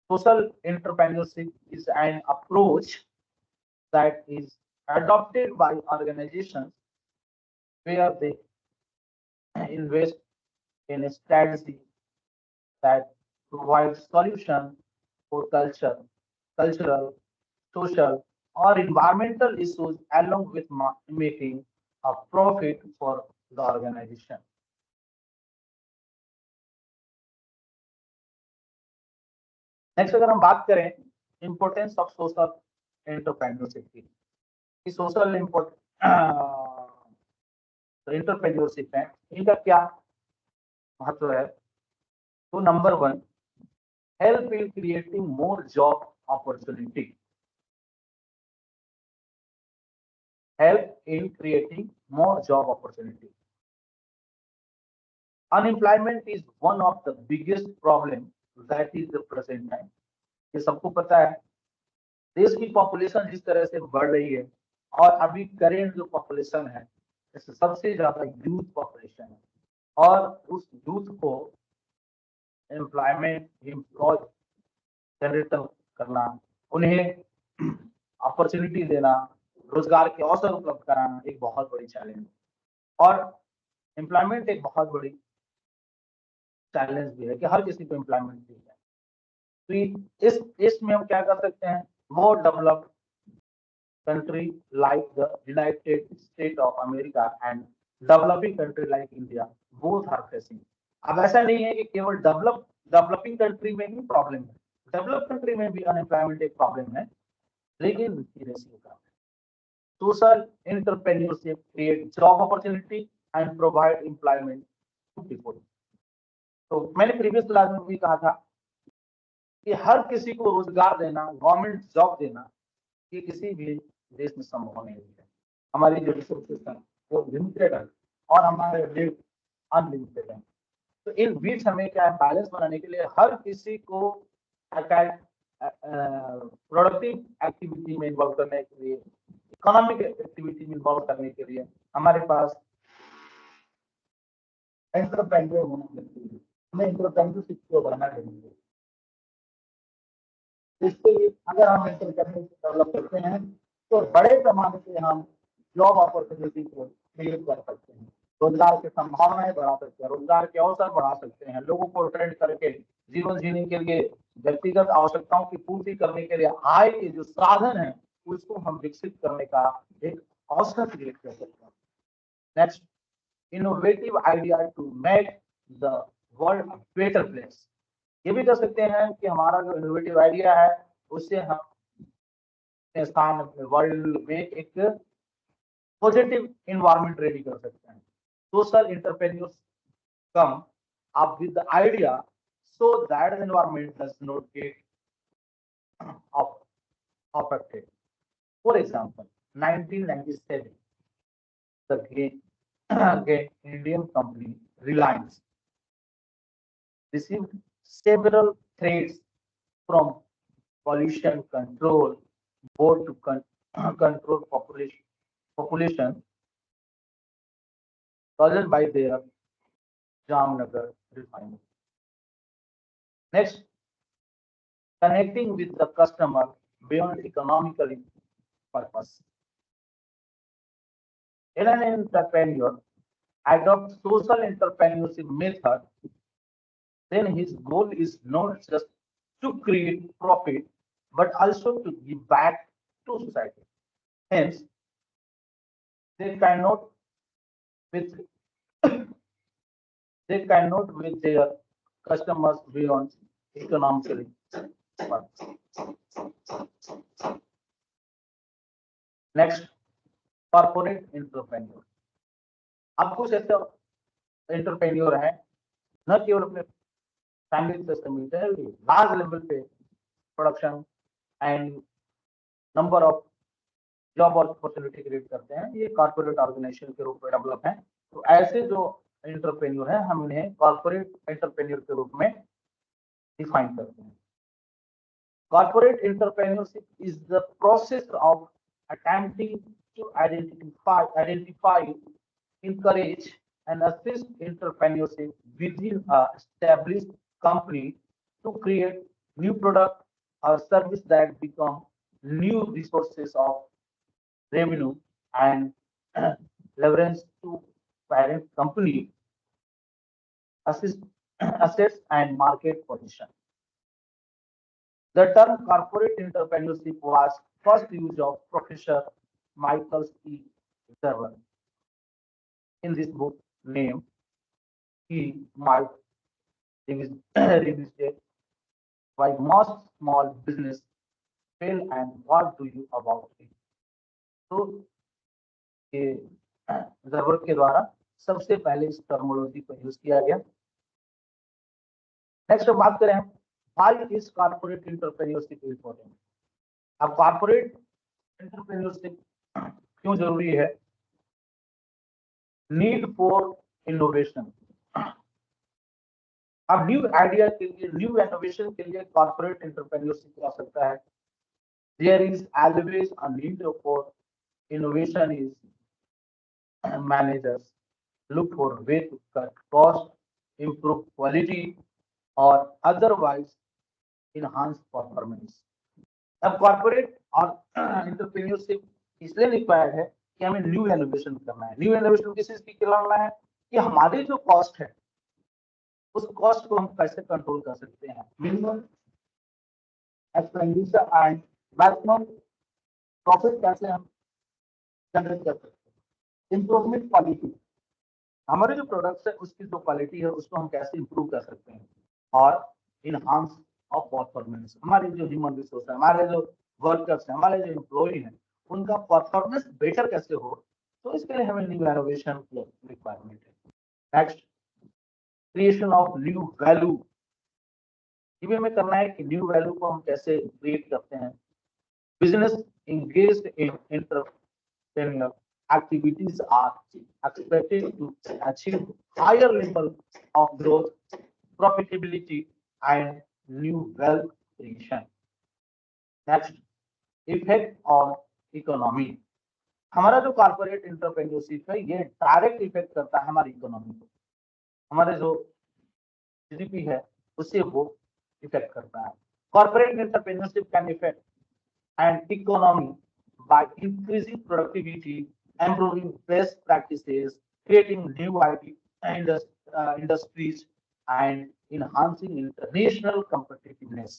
Social entrepreneurship is an approach that is adopted by organizations where they invest in a strategy that provides solutions for cultural, social, or environmental issues along with making a profit for the organization. Next, अगर हम बात करें importance of social entrepreneurship की, social entrepreneurship है, इनका क्या महत्व है? तो number 1, help in creating more job opportunity. Help in creating more job opportunity. Unemployment is one of the biggest problem that is the present time. ये सबको पता है, देश की पॉपुलेशन जिस तरह से बढ़ रही है और अभी करेंट जो पॉपुलेशन है इससे सबसे ज्यादा यूथ पॉपुलेशन है, और उस यूथ को एम्प्लॉय जनरेट करना, उन्हें अपॉर्चुनिटी देना, रोजगार के अवसर उपलब्ध कराना एक बहुत बड़ी चैलेंज है। और एम्प्लॉयमेंट एक बहुत बड़ी चैलेंज भी है कि हर किसी को एम्प्लॉयमेंट दी जाए। तो इसमें हम क्या कर सकते हैं? More developed country like the United States of America and developing country like India both are facing. अब ऐसा नहीं है कि केवल डेवलपिंग कंट्री में ही प्रॉब्लम है, डेवलप कंट्री में भी अनएम्प्लॉयमेंट एक प्रॉब्लम है, लेकिन उसकी रेशियो कम है। social entrepreneurship create job opportunity and provide employment to people. तो मैंने प्रीवियस क्लास में भी कहा था कि हर किसी को रोजगार देना, गवर्नमेंट जॉब देना, ये किसी भी देश में संभव नहीं है। हमारी जो रिसोर्सेज है वो लिमिटेड है और हमारे रेट अनलिमिटेड है। तो इन बीच हमें क्या है, बैलेंस बनाने के लिए हर किसी को प्रोडक्टिव एक्टिविटी में इन्वॉल्व करने के लिए, इकोनॉमिक एक्टिविटी में इन्वॉल्व करने के लिए हमारे पास एंटरप्रेन्योर होना चाहिए। हमें एंटरप्रेन्योरशिप को बढ़ाना चाहिए। इसके लिए अगर हम एंटरप्रेन्योरशिप डेवलप करते हैं तो बड़े पैमाने पे हम जॉब अपॉर्चुनिटी को क्रिएट कर सकते हैं, रोजगार की संभावनाएं बढ़ा सकते हैं, रोजगार के अवसर बढ़ा सकते हैं, लोगों को ट्रेंड करके जीवन जीने के लिए, व्यक्तिगत आवश्यकताओं की पूर्ति करने के लिए आय के जो साधन है उसको हम विकसित करने का एक अवसर क्रिएट कर सकते हैं। Next, innovative idea to make the world a better place. ये भी कर सकते हैं कि हमारा जो इनोवेटिव आइडिया है उससे हम अपने स्थान, अपने वर्ल्ड में एक पॉजिटिव इन्वायरमेंट रेडी कर सकते हैं। Social entrepreneurs come up with the idea so that the environment does not get affected. For example, 1997, the great Indian company Reliance received several threats from pollution control board to control population caused by their Jamnagar refinery. Next, connecting with the customer beyond economical purpose. When an entrepreneur adopts social entrepreneurship method, then his goal is not just to create profit, but also to give back to society. Hence, they cannot with they cannot with their customers beyond economically purpose. Next, corporate entrepreneur. अब कुछ ऐसे entrepreneur है न केवल अपने family से मिलते हैं, लार्ज लेवल पे production and number of job opportunity create करते हैं। ये कॉर्पोरेट ऑर्गेनाइजेशन के रूप में डेवलप है। तो ऐसे जो एंटरप्रेन्योर है हम इन्हें कॉर्पोरेट एंटरप्रेन्योर के रूप में डिफाइन करते हैं। Corporate entrepreneurship is the process of attempting to identify, encourage, and assist entrepreneurship within a established company to create new product or service that become new resources of revenue and leverage to parent company assets and market position. The term corporate entrepreneurship was first used of Professor Michael E. Zerber in this book named He Might Revisit Why Most Small Business Fail and What Do You About It. तो ये जरबर के द्वारा सबसे पहले इस terminology को use किया गया। नेक्स्ट बात करें why is corporate entrepreneurship important? अब कॉर्पोरेट एंटरप्रेन्योरशिप क्यों जरूरी है? Need for innovation. अब न्यू आइडिया के लिए, न्यू इनोवेशन के लिए कॉर्पोरेट एंटरप्रेन्योरशिप की आवश्यकता है। There is always a need for innovation is managers look for way to cut cost, improve quality, or otherwise enhance performance. अब कॉर्पोरेट और एंटरप्रेन्योरशिप इसलिए रिक्वायर्ड है कि हमें न्यू इनोवेशन करना है। न्यू इनोवेशन किस चीज की करना है कि हमारी जो कॉस्ट है उस कॉस्ट को हम कैसे कंट्रोल कर सकते हैं, minimum expenditure and maximum profit कैसे हम जनरेट कर सकते हैं। इंप्रूवमेंट क्वालिटी, हमारे जो प्रोडक्ट्स है उसकी जो क्वालिटी है उसको हम कैसे इंप्रूव कर सकते हैं। और इनहांस ऑफ परफॉर्मेंस, हमारे जो ह्यूमन रिसोर्स है, हमारे जो वर्कर्स हैं, हमारे जो एम्प्लॉय हैं उनका परफॉर्मेंस बेटर कैसे हो, तो इसके लिए हमें न्यू इनोवेशन की रिक्वायरमेंट है। Next, creation of new value, ये भी हमें करना है कि न्यू वैल्यू को हम कैसे क्रिएट करते हैं। Business engaged in entrepreneurial activities are expected to achieve higher level of growth, profitability, and new wealth creation. Next, effect on economy. हमारा जो कॉर्पोरेट इंटरप्रेन्योरशिप है ये डायरेक्ट इफेक्ट करता है हमारी इकोनॉमी को, हमारे जो जीडीपी है उससे वो इफेक्ट करता है। Corporate entrepreneurship can effect and economy by increasing productivity, improving best practices, creating new IT industries, and enhancing international competitiveness.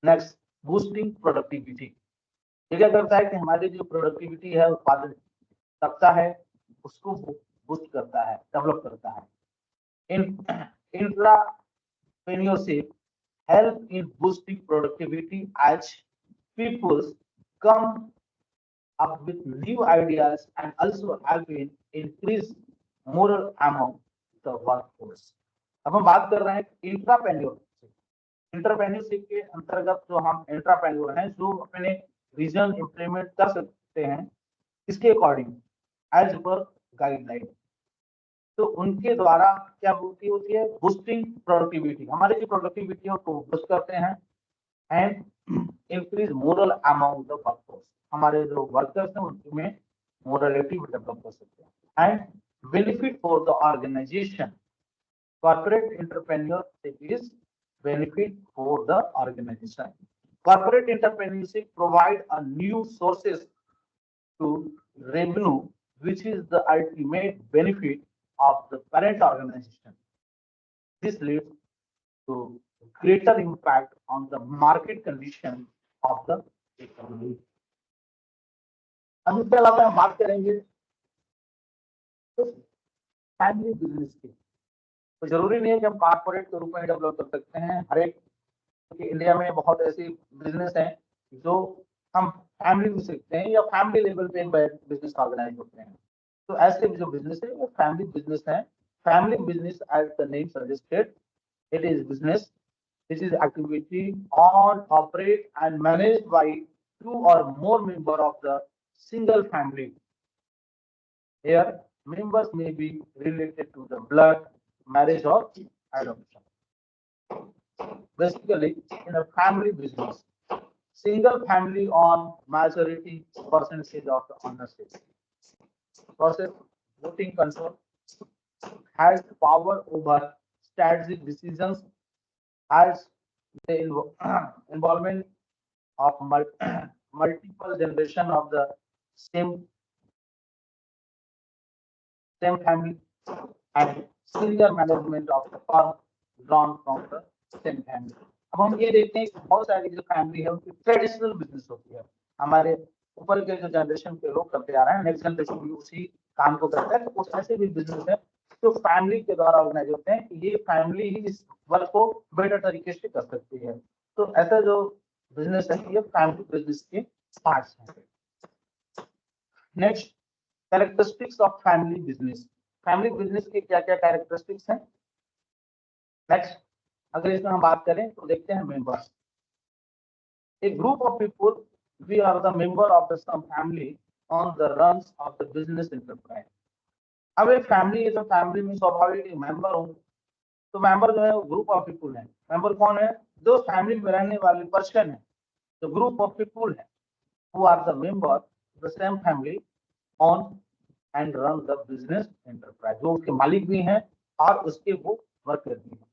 Next, boosting productivity. ये क्या करता है कि हमारी जो प्रोडक्टिविटी है, उत्पादन क्षमता है, उसको बूस्ट करता है, डेवलप करता है। Intrapreneurship help in boosting productivity as people come up with new ideas and also help in increase moral among the workforce. अब हम बात कर रहे हैं इंट्राप्रेन्योरशिप। इंटरप्रेन्योरशिप के अंतर्गत जो हम इंट्राप्रेन्योर हैं जो अपने विजन इम्प्लीमेंट कर सकते हैं इसके अकॉर्डिंग एज पर गाइडलाइन, तो उनके द्वारा क्या होती है बूस्टिंग प्रोडक्टिविटी, हमारी जो प्रोडक्टिविटी है उसको बूस्ट करते हैं and increase moral amount the workforce, हमारे जो वर्कर्स हैं उनमें मोरलिटी डेवलप कर सकते हैं and benefit for the organization. Corporate entrepreneurship is benefit for the organization. Corporate entrepreneurship provide a new sources to revenue, which is the ultimate benefit of the parent organization. This leads to greater impact on the market condition of the economy. अब इसके अलावा हम बात करेंगे तो family business की, तो जरूरी नहीं है कि हम कॉर्पोरेट के रूप में डेवलप कर सकते हैं। हर एक क्योंकि इंडिया में बहुत ऐसी बिजनेस हैं जो हम फैमिली में सीखते हैं या फैमिली लेवल पे बिजनेस ऑर्गेनाइज होते हैं, तो ऐसे जो बिजनेस है वो फैमिली बिजनेस है। Family business as the name suggested, it is business which is activity on operate and managed by two or more member of the single family. Here members may be related to the blood, marriage or adoption. Basically in a family business, single family on majority percentage of the ownership, process voting control, has power over strategic decisions, has the involvement of multiple generation of the same family and senior management of the firm drawn from the same family. अब हम ये देखते हैं कि बहुत सारी जो family है उनकी ट्रेडिशनल बिजनेस होती है, हमारे ऊपर के जो जनरेशन के लोग करते आ रहे हैं, नेक्स्ट जनरेशन भी उसी काम को करता है, तो कुछ ऐसे भी बिजनेस है जो फैमिली के द्वारा ऑर्गेनाइज होते हैं कि ये फैमिली ही इस वर्क को बेटर तरीके से कर सकती है। तो ऐसा जो बिजनेस है ये फैमिली बिजनेस के पार्ट्स हैं। Next, characteristics of family business. Family business के क्या क्या कैरेक्टरिस्टिक्स हैं? नेक्स्ट, अगर इसमें हम बात करें तो देखते हैं members. A group of people, we are the member of the some family own the runs of the business enterprise. अब एक फैमिली है तो फैमिली में स्वाभाविक मेंबर होंगे, तो मेंबर जो है वो ग्रुप ऑफ पीपल है। मेंबर कौन है? जो फैमिली में रहने वाले पर्सन है, तो ग्रुप ऑफ पीपल है who are the member of the same family on and run the business enterprise, जो उसके मालिक भी हैं और उसके वो वर्कर भी हैं।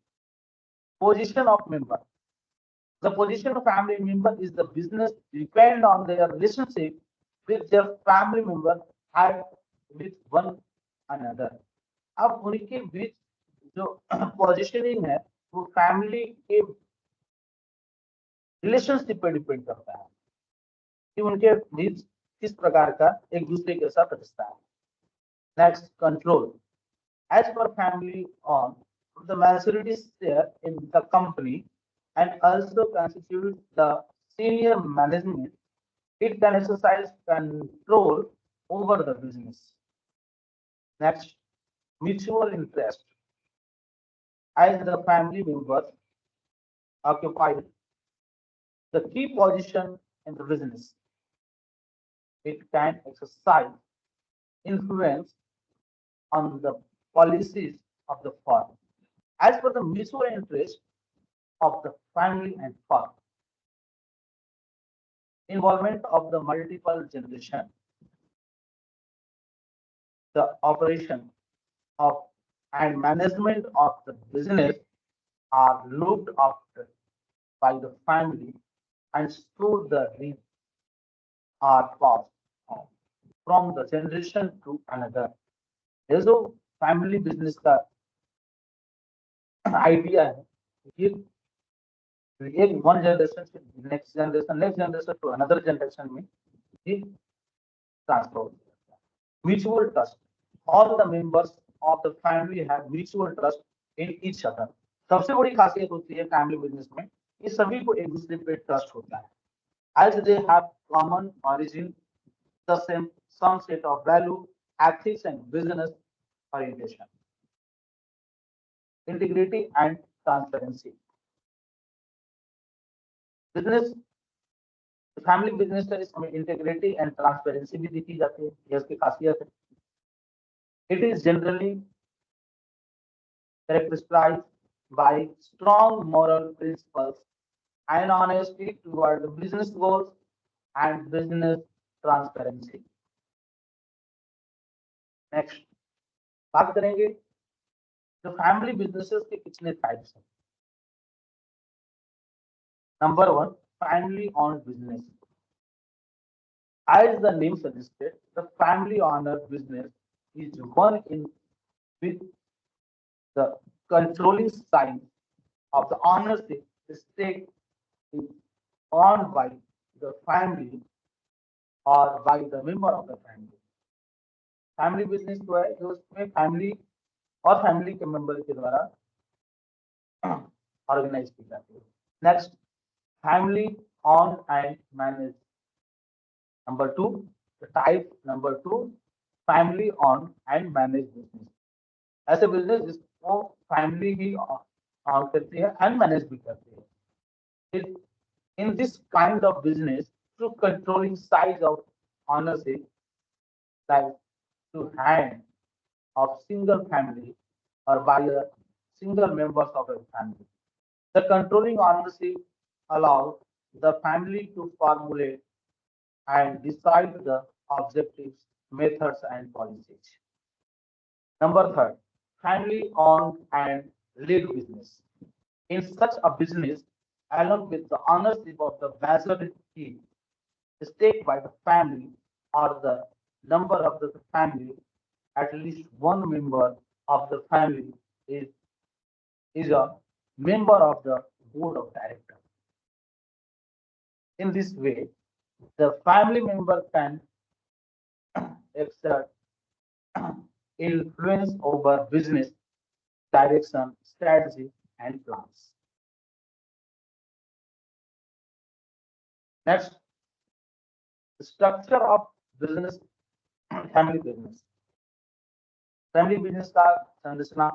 Position of member, the position of family member is the business depend on their relationship with their family member and with one another. अब उनके बीच जो पोजिशनिंग है वो फैमिली के रिलेशनशिप पे डिपेंड करता है कि उनके बीच किस प्रकार का एक दूसरे के साथ रिश्ता है। Next, control. As per family own the majority share in the company and also constitute the senior management It can exercise control over the business. Next, mutual interest. As the family members occupy the key position in the business, it can exercise influence on the policies of the firm. As per the mutual interest of the family and firm, involvement of the multiple generation, the operation of and management of the business are looked after by the family and through the ring are passed on from the generation to another. ये जो family business का idea है, ये एक one generation से next generation to another generation में ये transfer होता है. Mutual trust. All the members of the family have mutual trust in each other. सबसे बड़ी खासियत होती है फैमिली बिजनेस में, ये सभी को एक दूसरे पे ट्रस्ट होता है. As they have common origin, the same some set of value, ethics, and business orientation, integrity and transparency. Business, family business का इसमें इंटीग्रिटी एंड ट्रांसपेरेंसी भी देखी जाती है, ये इसकी खासियत है. It is generally characterized by strong moral principles and honesty toward the business goals and business transparency. Next बात करेंगे जो फैमिली बिजनेसेस के कितने टाइप्स हैं. Number one, family owned business. As the name suggested, the family owned business is one in which the controlling side of the ownership stake is owned by the family or by the member of the family. Family business जो है जो उसमें family और family के member के द्वारा organise की जाती है. Next, family own and manage. Number two, type number two, family own and manage business. ऐसे बिजनेस जिसको फैमिली ही ऑन करती है एंड मैनेज भी करती है. In this kind of business through controlling size of ownership like to hand of single family or by a single members of a family. The controlling ownership allows the family to formulate and decide the objectives, methods, and policies. Number third, family owned and led business. In such a business, along with the ownership of the majority stake by the family or the number of the family, at least one member of the family is a member of the board of directors. In this way, the family member can exert influence over business direction, strategy, and plans. Next, the structure of business, family business. Family business का संरचना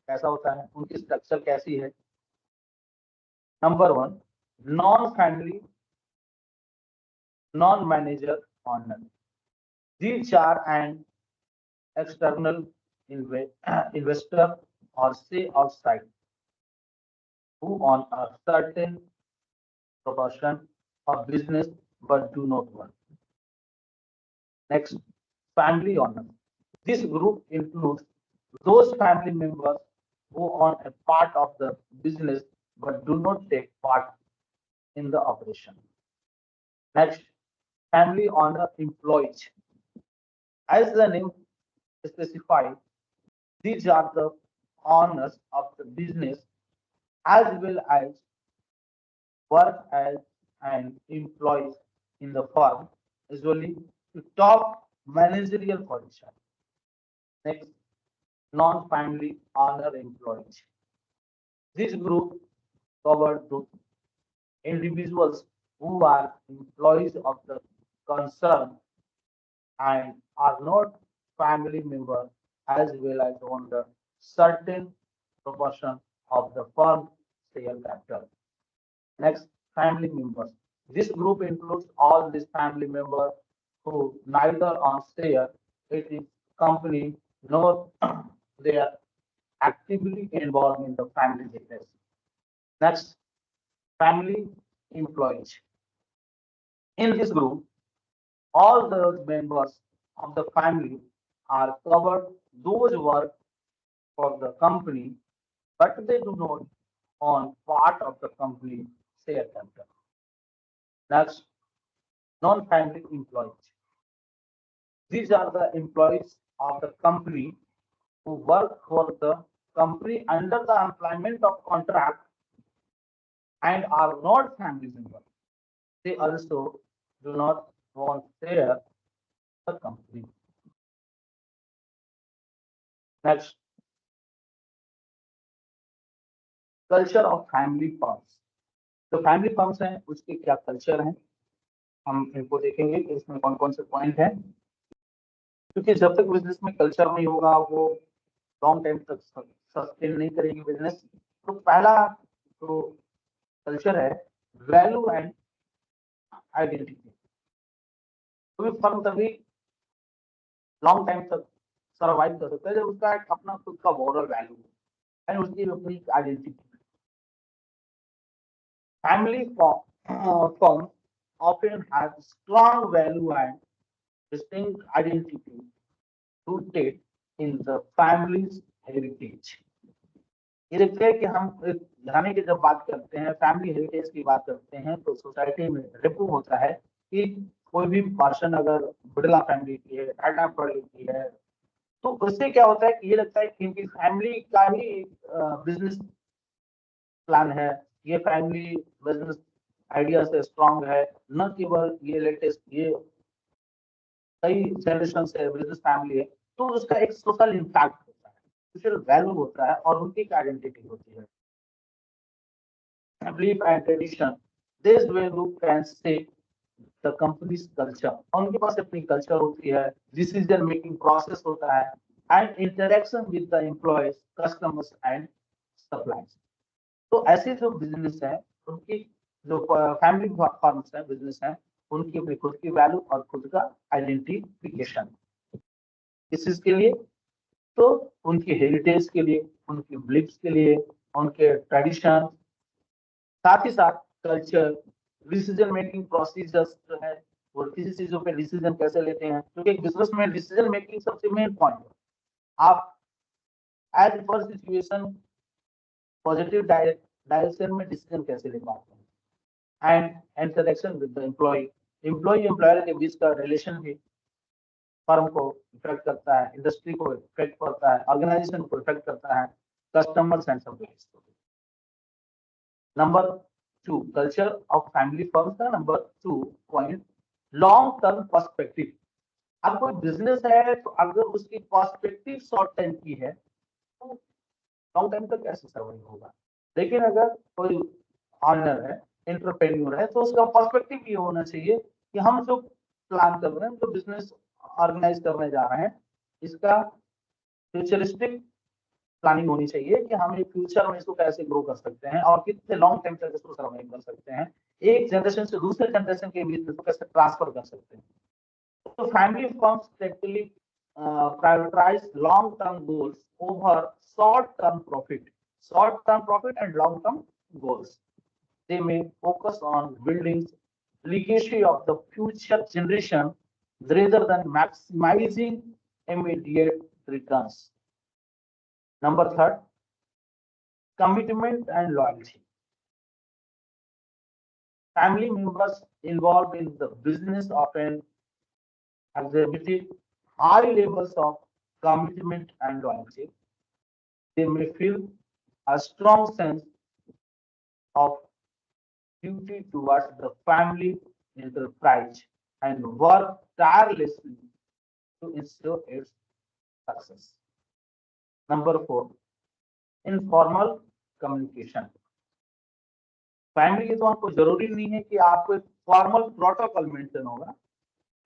कैसा होता है, उनकी structure कैसी है. Number one, non family non manager owner. These are an external investor or say outside who own a certain proportion of business but do not work. Next, family owners. This group includes those family members who own a part of the business but do not take part in the operation. Next, family owner employees. As the name specifies, these are the owners of the business as well as work as an employees in the firm, usually to top managerial position. Next, non-family owner employees. This group covers those individuals who are employees of the concern and are not family members as well as own the certain proportion of the firm share capital. Next, family members. This group includes all these family members who neither own share it is company nor they are actively involved in the family business. Next, family employees. In this group, all the members of the family are covered. Those work for the company, but they do not own part of the company share capital. Next, non-family employees. These are the employees of the company who work for the company under the employment of contract and are not family members. They also do not own share the company. Next, culture of family firms. जो family firms हैं उसके क्या culture हैं, हम इनको देखेंगे कि इसमें कौन कौन से पॉइंट हैं, क्योंकि जब तक बिजनेस में कल्चर नहीं होगा वो लॉन्ग टाइम तक सस्टेन नहीं करेगी बिजनेस. तो पहला जो कल्चर है, वैल्यू एंड आइडेंटिटी. कोई फर्म तभी लॉन्ग टाइम तक सर्वाइव कर सकता है जब उसका एक अपना खुद का मॉरल वैल्यू एंड उसकी अपनी identity. Family firm often have strong value and distinct identity rooted in the family's heritage. ये देखते हैं कि हम एक घराने की जब बात करते हैं, फैमिली हेरिटेज की बात करते हैं, तो सोसाइटी में रिपू होता है कि कोई भी पर्सन अगर बिरला फैमिली की है, टाटा फैमिली की है, तो उससे क्या होता है कि ये लगता है कि इनकी फैमिली का ही बिजनेस प्लान है, ये फैमिली बिजनेस आइडिया से स्ट्रांग है, न केवल ये लेटेस्ट, ये कई जनरेशन से बिजनेस फैमिली है, तो उसका एक सोशल इम्पैक्ट होता है, सोशल वैल्यू होता है और उनकी एक आइडेंटिटी होती है. Belief and tradition, this value can shape the company's culture. उनके पास अपनी कल्चर होती है, डिसीजन मेकिंग प्रोसेस होता है and interaction with the employees, customers and suppliers. तो ऐसे जो बिजनेस है उनकी जो फैमिली फर्म्स है, बिजनेस है, उनकी अपनी खुद की वैल्यू और खुद का आइडेंटिफिकेशन. इस चीज के लिए, तो उनकी हेरिटेज के लिए, उनकी बिलीफ्स के लिए, उनके ट्रेडिशन, साथ ही साथ कल्चर, डिसीजन मेकिंग प्रोसीजर्स जो है, वो किसी चीजों पे डिसीजन कैसे लेते हैं, क्योंकि बिजनेस में डिसीजन मेकिंग सबसे मेन पॉइंट है. आप as per situation positive direction में डिसीजन कैसे ले पाते हैं. And interaction with the employ, employ employer के बीच का रिलेशन भी फर्म को इफेक्ट करता है, इंडस्ट्री को इफेक्ट करता है, ऑर्गेनाइजेशन को इफेक्ट करता है, कस्टमर्स एंड सप्लायर्स को. Number 2, culture of family firms का number 2 point, long term perspective. अब कोई बिजनेस है तो अगर उसकी पर्सपेक्टिव शॉर्ट टाइम की है तो लॉन्ग टाइम तक कैसे सर्वाइव होगा. लेकिन अगर कोई ऑनर है, एंटरप्रेन्योर है, तो उसका पर्सपेक्टिव ये होना चाहिए कि हम जो प्लान कर रहे हैं, जो बिजनेस ऑर्गेनाइज करने जा रहे हैं, इसका फ्यूचरिस्टिक प्लानिंग होनी चाहिए कि हम एक फ्यूचर में इसको कैसे ग्रो कर सकते हैं और कितने लॉन्ग टाइम तक इसको सर्वाइव कर सकते हैं, एक जनरेशन से दूसरे जनरेशन के बीच इसको कैसे ट्रांसफर कर सकते हैं. तो family firms typically prioritize long term goals over short term profit and long term goals. They may focus on building legacy of the future generation rather than maximizing immediate returns. Number 3, commitment and loyalty. Family members involved in the business often exhibited high levels of commitment and loyalty. They may feel a strong sense of duty towards the family enterprise and work tirelessly to ensure its success. Number 4, informal communication. Family के तो आपको जरूरी नहीं है कि आपको एक formal protocol maintain होगा,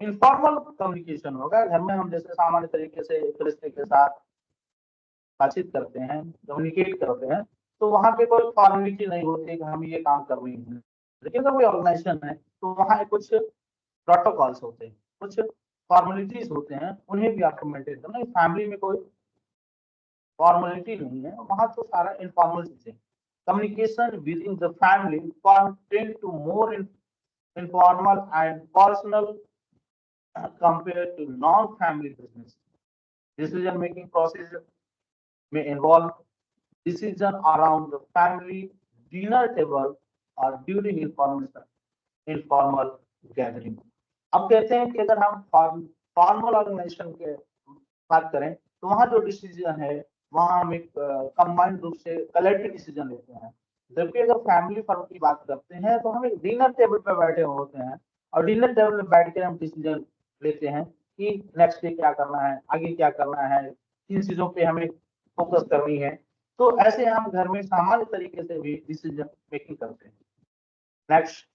इनफॉर्मल कम्युनिकेशन होगा। घर में हम जैसे सामान्य तरीके से एक रिश्ते के साथ बातचीत करते हैं, कम्युनिकेट करते हैं, तो वहाँ पे कोई फॉर्मेलिटी नहीं होती है कि हम ये काम कर रहे हैं। लेकिन अगर कोई ऑर्गेनाइजेशन है तो वहाँ कुछ प्रोटोकॉल्स होते हैं, कुछ फॉर्मेलिटीज होते हैं, उन्हें भी आपको मेंटेन करना है। फैमिली में कोई फॉर्मेलिटी नहीं है, वहाँ तो सारा इनफॉर्मल चीजें। Communication within the family tend to more informal and personal compared to non-family business. Decision-making process may involve decision around the family dinner table or during informal gathering. अब कहते हैं कि अगर हम फॉर्मल ऑर्गेनाइजेशन के बात करें तो वहाँ जो डिसीजन है वहाँ हम एक कंबाइंड रूप से कलेक्टिव डिसीजन लेते हैं। जबकि अगर फैमिली फर्म की बात करते हैं तो हम एक डिनर टेबल पर बैठे होते हैं और डिनर टेबल में बैठ कर हम डिसीजन लेते हैं कि नेक्स्ट डे क्या करना है, आगे क्या करना है, किन चीजों पे हमें फोकस करनी है। तो ऐसे हम घर में सामान्य तरीके से भी डिसीजन मेकिंग करते हैं। Next,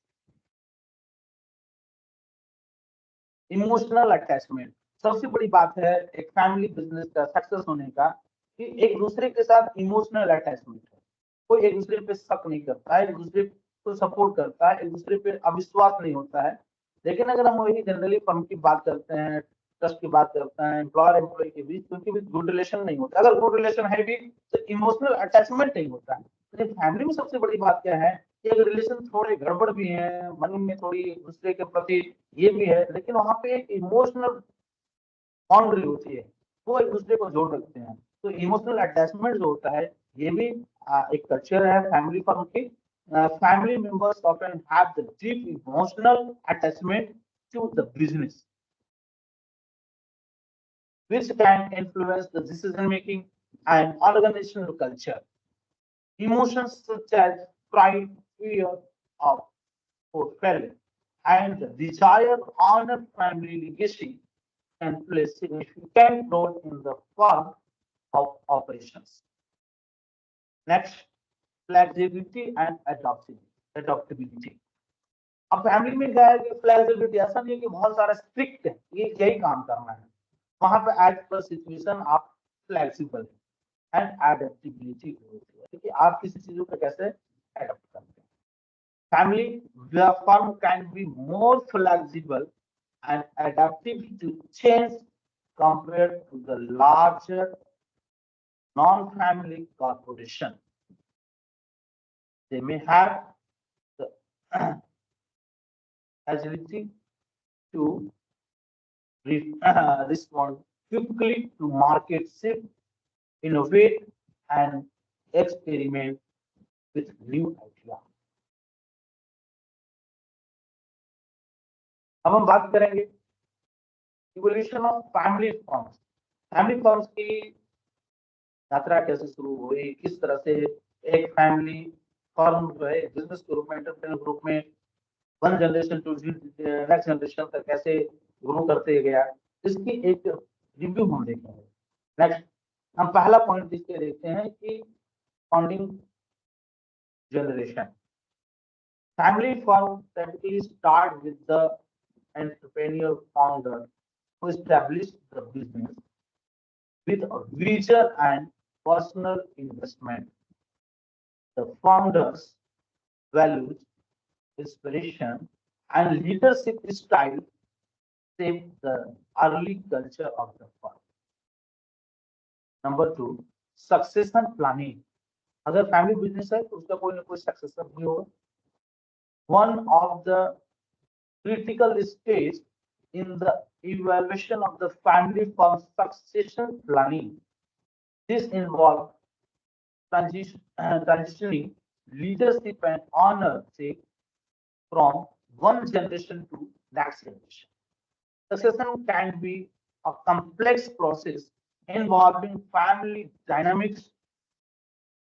emotional attachment. सबसे बड़ी बात है एक फैमिली बिजनेस का सक्सेस होने का कि एक दूसरे के साथ इमोशनल अटैचमेंट है। कोई एक दूसरे पे शक नहीं करता है, एक दूसरे को सपोर्ट करता है, एक दूसरे पे अविश्वास नहीं होता है। लेकिन अगर हम वही जनरली फर्म की बात करते हैं, ट्रस्ट की बात करते हैं, एम्प्लॉयर एम्प्लॉय के बीच, क्योंकि भी गुड रिलेशन नहीं होता। अगर गुड रिलेशन है भी तो इमोशनल अटैचमेंट नहीं होता है। लेकिन फैमिली में सबसे बड़ी बात क्या है कि अगर रिलेशन थोड़े गड़बड़ भी है, मन में थोड़ी दूसरे के प्रति ये भी है, लेकिन वहां पे एक इमोशनल बाउंड्री होती है, वो एक दूसरे को जोड़ रखते हैं। तो इमोशनल अटैचमेंट जो होता है ये भी एक कल्चर है फैमिली फर्म की। Family members often have the deep emotional attachment to the business which can influence the decision making and organizational culture. Emotions such as pride, fear of or failure, and the desire to honor family legacy can play a significant role in the form of operations. Next, flexibility and adaptability. अब family में क्या है कि flexibility ऐसा नहीं है कि बहुत सारा स्ट्रिक्ट है, ये यही काम करना है। वहां पे एज पर सिचुएशन आप फ्लेक्सिबल एंड एडेप्टेबिलिटी होती है कि आप किसी चीजों पे कैसे एडप्ट करते हैं। Family firm can be more flexible and adaptive to change compared to the larger non-family corporation. They may have the agility to respond quickly to market shift, innovate, and experiment with new ideas. अब हम बात करेंगे evolution of family firms. Family firms की यात्रा कैसे शुरू हुई, किस तरह से एक फैमिली फर्म जो है बिजनेस के रूप में, एंटरप्रेन्योर ग्रुप में one generation to next generation तक कैसे ग्रो करते गया, इसकी एक रिव्यू हम देखेंगे। नेक्स्ट, हम पहला पॉइंट इसके देखते हैं कि founding generation. Family firm typically start with the entrepreneur founder who established the business with a vision and personal investment. The founder's values, inspiration, and leadership style shaped the early culture of the firm. Number two, succession planning. अगर family business है तो उसका कोई ना कोई successor भी होगा। One of the critical stage in the evaluation of the family firm succession planning. This involves transitioning leadership and ownership from one generation to next generation. Succession can be a complex process involving family dynamics,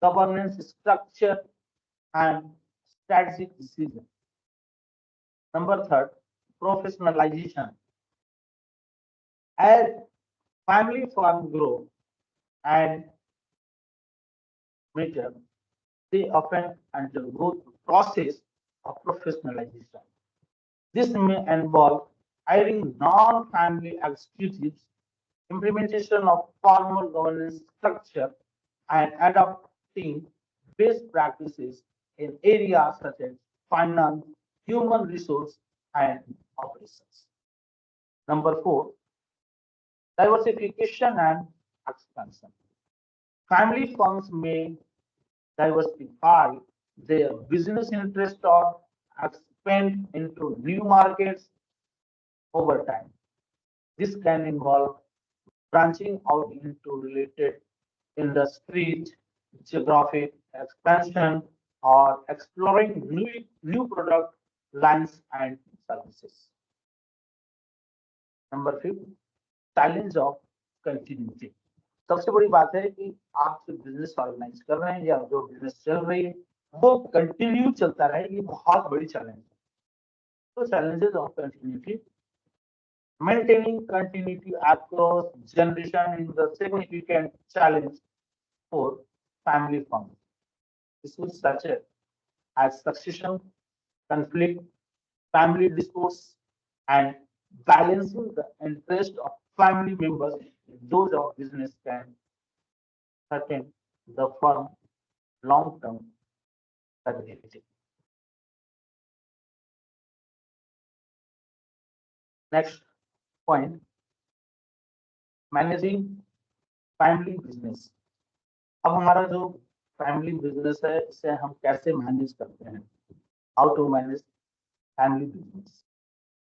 governance structure, and strategic decisions. Number third, professionalization. As family farm grow and mature, they often undergo process of professionalization. This may involve hiring non-family executives, implementation of formal governance structure, and adopting best practices in areas such as finance, human resource, and operations. Number four, diversification and expansion. Family firms may diversify their business interest or expand into new markets over time. This can involve branching out into related industries, geographic expansion, or exploring new product lines and services. Number 5, challenge of continuity. सबसे बड़ी बात है कि आप जो business organise कर रहे हैं या जो बिजनेस चल रही है वो कंटिन्यू चलता रहे, ये बहुत बड़ी चैलेंज है. तो challenges of continuity. Maintaining continuity across generation is a significant challenge for family farms. Issues such as succession, conflict, family disputes, and balancing the interest of family members with those of business can threaten the firm long-term stability. Next point, managing family business. अब हमारा जो family business है इसे हम कैसे manage करते हैं? How to manage family business?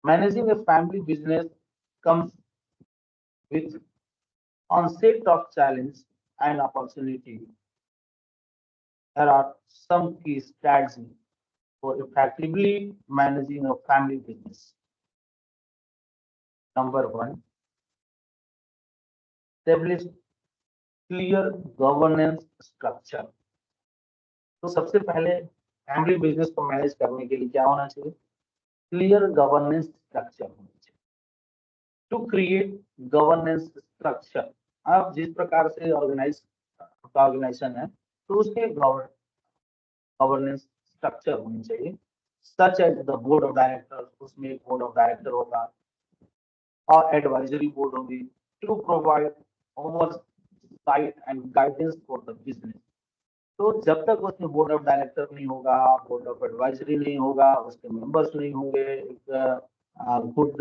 Managing a family business comes with onset of challenge and opportunity. There are some key strategies for effectively managing a family business. Number 1, establish clear governance structure. तो सबसे पहले family business को manage करने के लिए क्या होना चाहिए? क्लियर गवर्नेंस स्ट्रक्चर होना चाहिए. टू क्रिएट गवर्नेंस स्ट्रक्चर, आप जिस प्रकार से ऑर्गेनाइजेशन है तो उसके गवर्नेंस स्ट्रक्चर होनी चाहिए. Such as the board of director, उसमें एक बोर्ड ऑफ डायरेक्टर होगा और एडवाइजरी बोर्ड होगी to provide oversight and guidance for the business. तो जब तक उसमें बोर्ड ऑफ डायरेक्टर नहीं होगा, बोर्ड ऑफ एडवाइजरी नहीं होगा, उसके मेंबर्स नहीं होंगे, गुड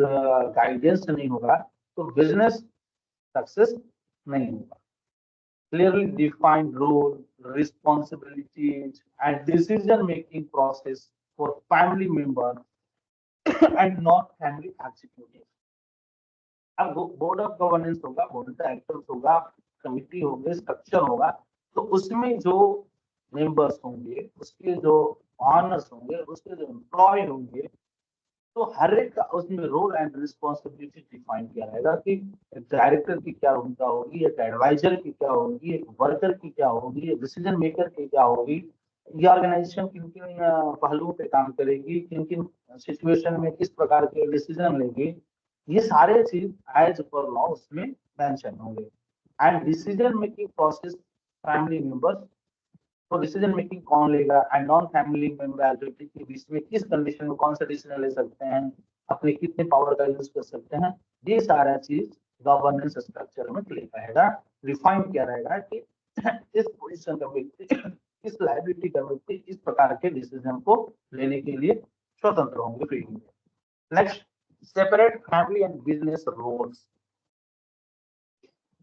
गाइडेंस नहीं होगा, तो बिजनेस सक्सेस नहीं होगा. Clearly defined role, responsibilities and decision making process for family member and not family executive. अब बोर्ड ऑफ गवर्नेंस होगा, बोर्ड ऑफ डायरेक्टर्स होगा, कमिटी होगी, स्ट्रक्चर होगा, तो उसमें जो मेंबर्स होंगे, उसके जो ऑनर्स होंगे, उसके जो एम्प्लॉय होंगे, तो हर एक का उसमें रोल एंड रिस्पॉन्सिबिलिटी डिफाइन किया रहेगा कि डायरेक्टर की क्या भूमिका होगी, एक एडवाइजर की क्या होगी, एक वर्कर की क्या होगी, एक डिसीजन मेकर की क्या होगी, ये ऑर्गेनाइजेशन किन किन पहलुओं पे काम करेगी, किन किन सिचुएशन में किस प्रकार के डिसीजन लेगी, ये सारे चीज एज पर लॉ उसमें मेंशन होंगे. And decision making process family members, तो डिसीजन मेकिंग कौन लेगा and non family member eligibility के बीच में किस कंडीशन में कौन सा डिसीजन ले सकते हैं, अपने कितने पावर का यूज कर सकते हैं, ये सारा चीज गवर्नेंस स्ट्रक्चर में क्लियर रहेगा, रिफाइन किया रहेगा कि इस पोजीशन का व्यक्ति, इस लायबिलिटी का व्यक्ति इस प्रकार के डिसीजन को लेने के लिए स्वतंत्र होंगे, फ्री होंगे. Next, separate family and business roles.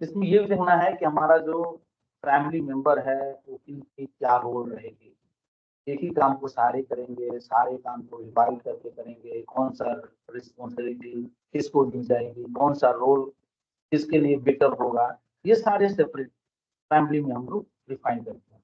इसमें ये देखना है कि हमारा जो फैमिली मेंबर है वो इनकी क्या रोल रहेगी. एक ही काम को सारे करेंगे, सारे काम को डिवाइड करके करेंगे, कौन सा रिस्पॉन्सिबिलिटी किसको दी जाएगी, कौन सा रोल किसके लिए बेटर होगा, ये सारे सेपरेट फैमिली में हम लोग डिफाइन करते हैं.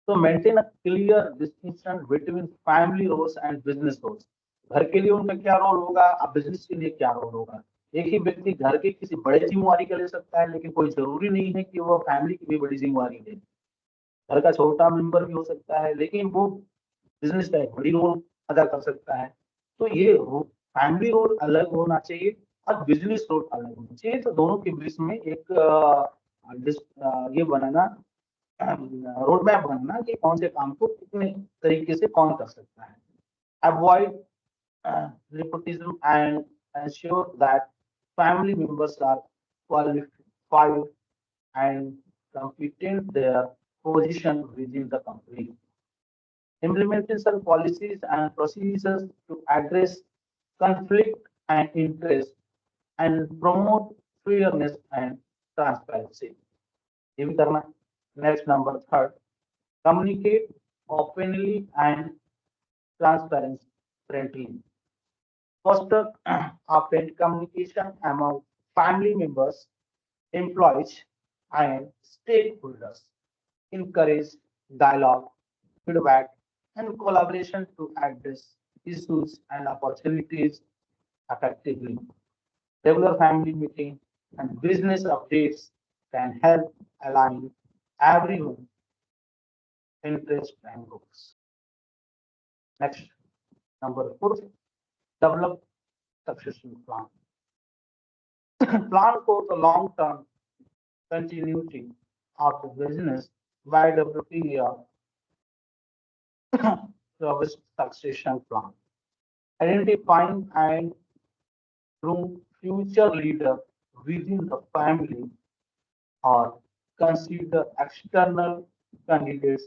To maintain a clear distinction between family roles and business roles. घर के लिए उनका क्या रोल होगा, अब बिजनेस के लिए क्या रोल होगा. एक ही व्यक्ति घर के किसी बड़े जिम्मेवारी का ले सकता है, लेकिन कोई जरूरी नहीं है कि वो फैमिली की भी बड़ी जिम्मेवारी ले. घर का छोटा मेंबर भी हो सकता है, लेकिन वो बिजनेस का एक बड़ी रोल अदा कर सकता है. तो ये फैमिली रोल अलग होना चाहिए और बिजनेस रोल अलग होना चाहिए. तो दोनों के बीच में एक ये बनाना रोड मैप बनना कि कौन से काम को कितने तरीके से कौन कर सकता है. Avoid nepotism and ensure that family members are qualified and competent their position within the company. Implementation policies and procedures to address conflict and interest and promote fairness and transparency. ये भी करना. Next, number third, communicate openly and transparently. Foster open communication among family members, employees, and stakeholders. Encourage dialogue, feedback, and collaboration to address issues and opportunities effectively. Regular family meetings and business updates can help align everyone's interests and goals. Next, number four, develop succession plan. Plan for the long-term continuity of the business by developing a robust succession plan. Identifying and groom future leader within the family or consider external candidates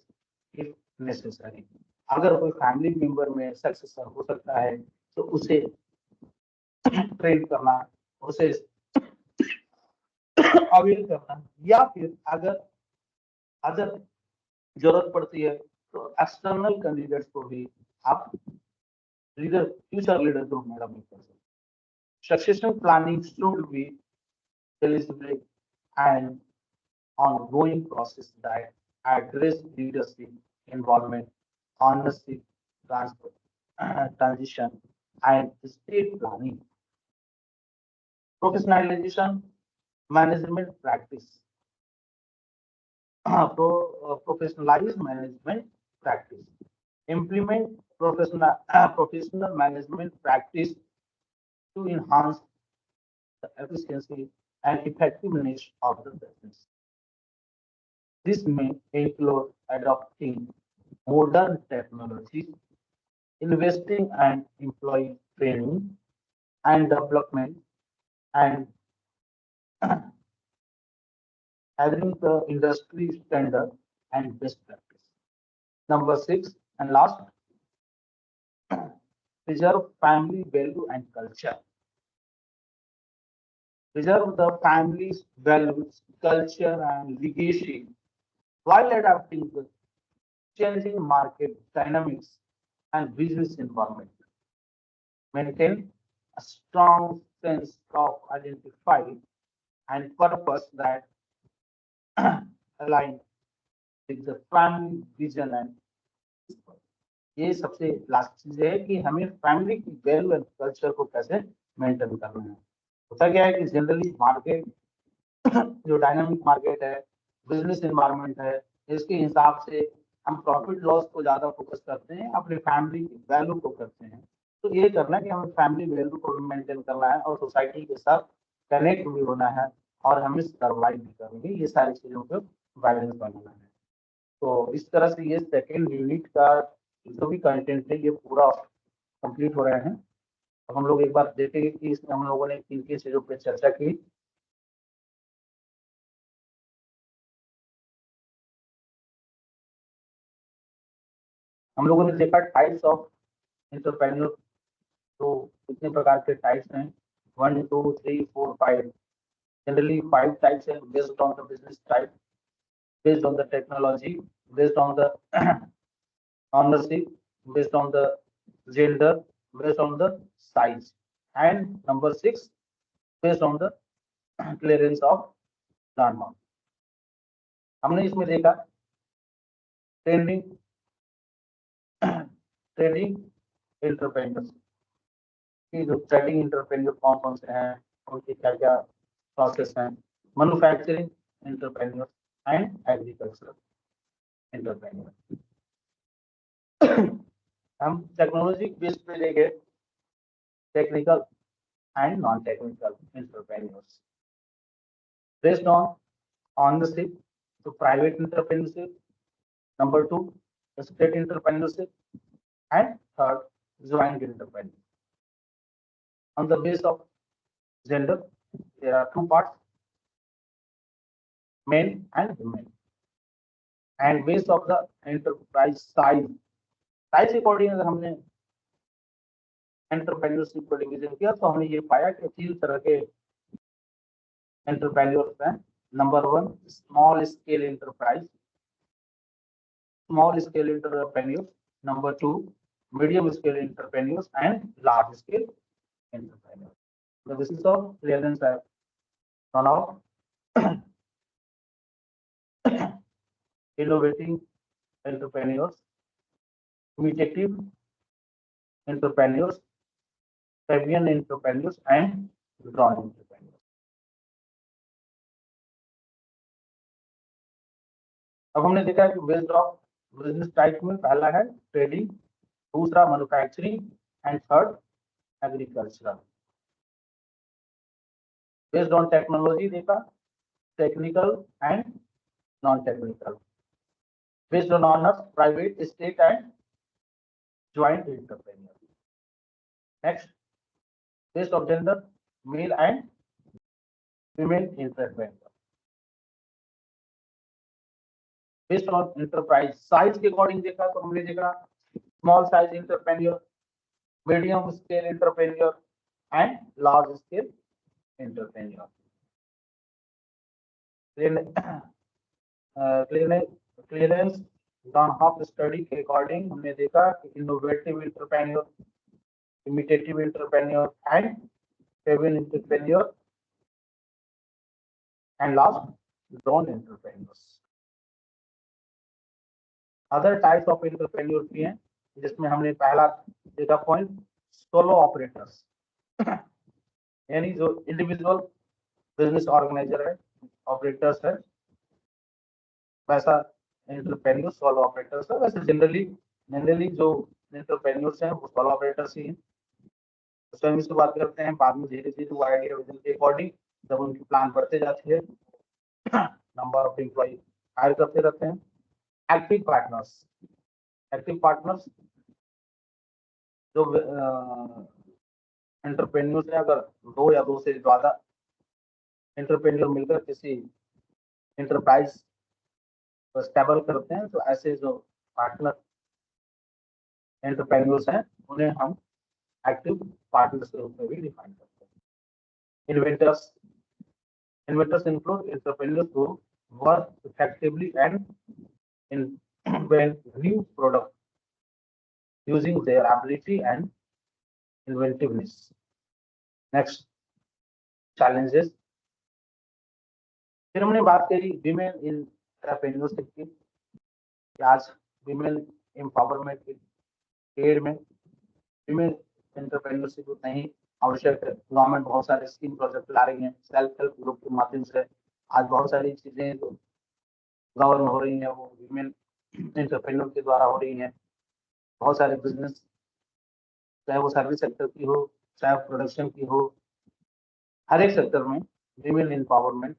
if necessary. अगर कोई family member में successor हो सकता है तो उसे train करना, उसे अवेल करना, या फिर अगर अदर जरूरत पड़ती है तो एक्सटर्नल कैंडिडेट्स को भी आप लीडर फ्यूचर लीडर ग्रुप में डाउनलोड कर सकते हैं. Succession planning should be deliberate and ongoing process that address leadership involvement, ownership, transition, and state planning. Professionalization, management practice. Professionalized management practice. Implement professional management practice to enhance the efficiency and effectiveness of the business. This may include adopting modern technologies, investing and employee training and development, and adhering the industry standard and best practice. Number six and last, preserve family value and culture. Preserve the family's values, culture, and legacy while adapting the changing market dynamics and business environment. Maintain a strong sense of identity and purpose that align with the family vision and ये सबसे last चीज है कि हमें family की value and culture को कैसे maintain करना है. होता क्या है कि जनरली मार्केट जो डायनामिक मार्केट है, बिजनेस एनवायरनमेंट है, इसके हिसाब से हम प्रॉफिट लॉस को ज्यादा फोकस करते हैं, अपनी फैमिली की वैल्यू को करते हैं. तो ये करना है कि हमें फैमिली वैल्यू को मेंटेन करना है और सोसाइटी के साथ कनेक्ट भी होना है और हमें सर्वाइव भी करनी है. ये सारी चीजों को बैलेंस बनाना है. तो इस तरह से ये सेकेंड यूनिट का जो भी कंटेंट है ये पूरा कंप्लीट हो रहे हैं. अब हम लोग एक बार देखेंगे कि इसमें हम लोगों ने किन किन चीजों पर चर्चा की. हम लोगों ने देखा टाइप्स ऑफ एंटरप्रेन्योर. तो कितने प्रकार के टाइप्स हैं, 1 2 3 4 5. जनरली 5 टाइप्स हैं based on the business type, based on the technology, based on the ownership, based on the gender, based on the size, and number 6 based on the clearance of landmark. हमने इसमें देखा trending trading entrepreneurs की, जो trading entrepreneur कौन कौन से हैं, उनकी क्या क्या प्रोसेस हैं. Manufacturing entrepreneur and agriculture entrepreneur. हम टेक्नोलॉजी बेस पे देखे technical and non technical entrepreneurs. Based on ownership, तो private entrepreneurship, number 2 state entrepreneurship, and third joint enterprise. On the base of gender, there are two parts, men and women. And base of the enterprise size according अगर हमने entrepreneurship को division किया तो हमने ये पाया कि 3 तरह के एंटरप्रेन्योर्स हैं. Number 1 small scale enterprise, small scale entrepreneurs. Number 2 medium scale entrepreneurs and large scale entrepreneurs. So this is all clearance I have gone out. Innovating entrepreneurs, imitative entrepreneurs, Fabian entrepreneurs and drawn entrepreneurs. अब हमने देखा कि based of business type में पहला है trading, दूसरा manufacturing and third agricultural. Based on technology देखा technical and non technical. Based on owners private, state and joint entrepreneur. Next based of gender male and female entrepreneur. Based on enterprise size के according देखा तो हमने देखा small size entrepreneur, medium scale entrepreneur and large scale entrepreneur. Clarence Danhof study के according हमने देखा कि innovative entrepreneur, imitative entrepreneur and Fabian entrepreneur and last drone entrepreneurs. Other types of entrepreneur भी हैं जिसमें हमने पहला देखा पॉइंट सोलो ऑपरेटर्स, यानी जो इंडिविजुअल बिजनेस ऑर्गेनाइजर है, ऑपरेटर्स है, वैसा एंटरप्रेन्योर सोलो ऑपरेटर्स है. वैसे जनरली जो एंटरप्रेन्योर्स हैं वो सोलो ऑपरेटर्स ही हैं. स्वयं इसकी बात करते हैं, बाद में धीरे धीरे वो आइडिया विजन के अकॉर्डिंग जब उनकी प्लान बढ़ते जाती है नंबर ऑफ एम्प्लॉय हायर करते रहते हैं. एक्टिव पार्टनर्स जो एंटरप्रेन्योर्स है, अगर 2 या 2 से ज्यादा एंटरप्रेन्योर मिलकर किसी एंटरप्राइज को स्टेबल करते हैं तो ऐसे जो पार्टनर एंटरप्रेन्योर्स हैं उन्हें हम एक्टिव पार्टनर्स के रूप में भी डिफाइन करते हैं. Inventors include entrepreneurs who work effectively and invent new product using their ability and inventiveness. Next challenges. फिर हमने बात करी विमेन इन एंटरप्रेन्योरशिप की. आज विमेन एम्पावरमेंट की एड में विमेन एंटरप्रेन्योरशिप उतना ही आवश्यक है. गवर्नमेंट बहुत सारे स्कीम प्रोजेक्ट ला रही है सेल्फ हेल्प ग्रुप के माध्यम से. आज बहुत सारी चीजें जो गवर्न हो रही हैं वो विमेन एंटरप्रेन्योर के द्वारा हो रही हैं. बहुत सारे बिजनेस, चाहे वो सर्विस सेक्टर की हो, चाहे प्रोडक्शन की हो, हर एक सेक्टर में विमेन एम्पावरमेंट,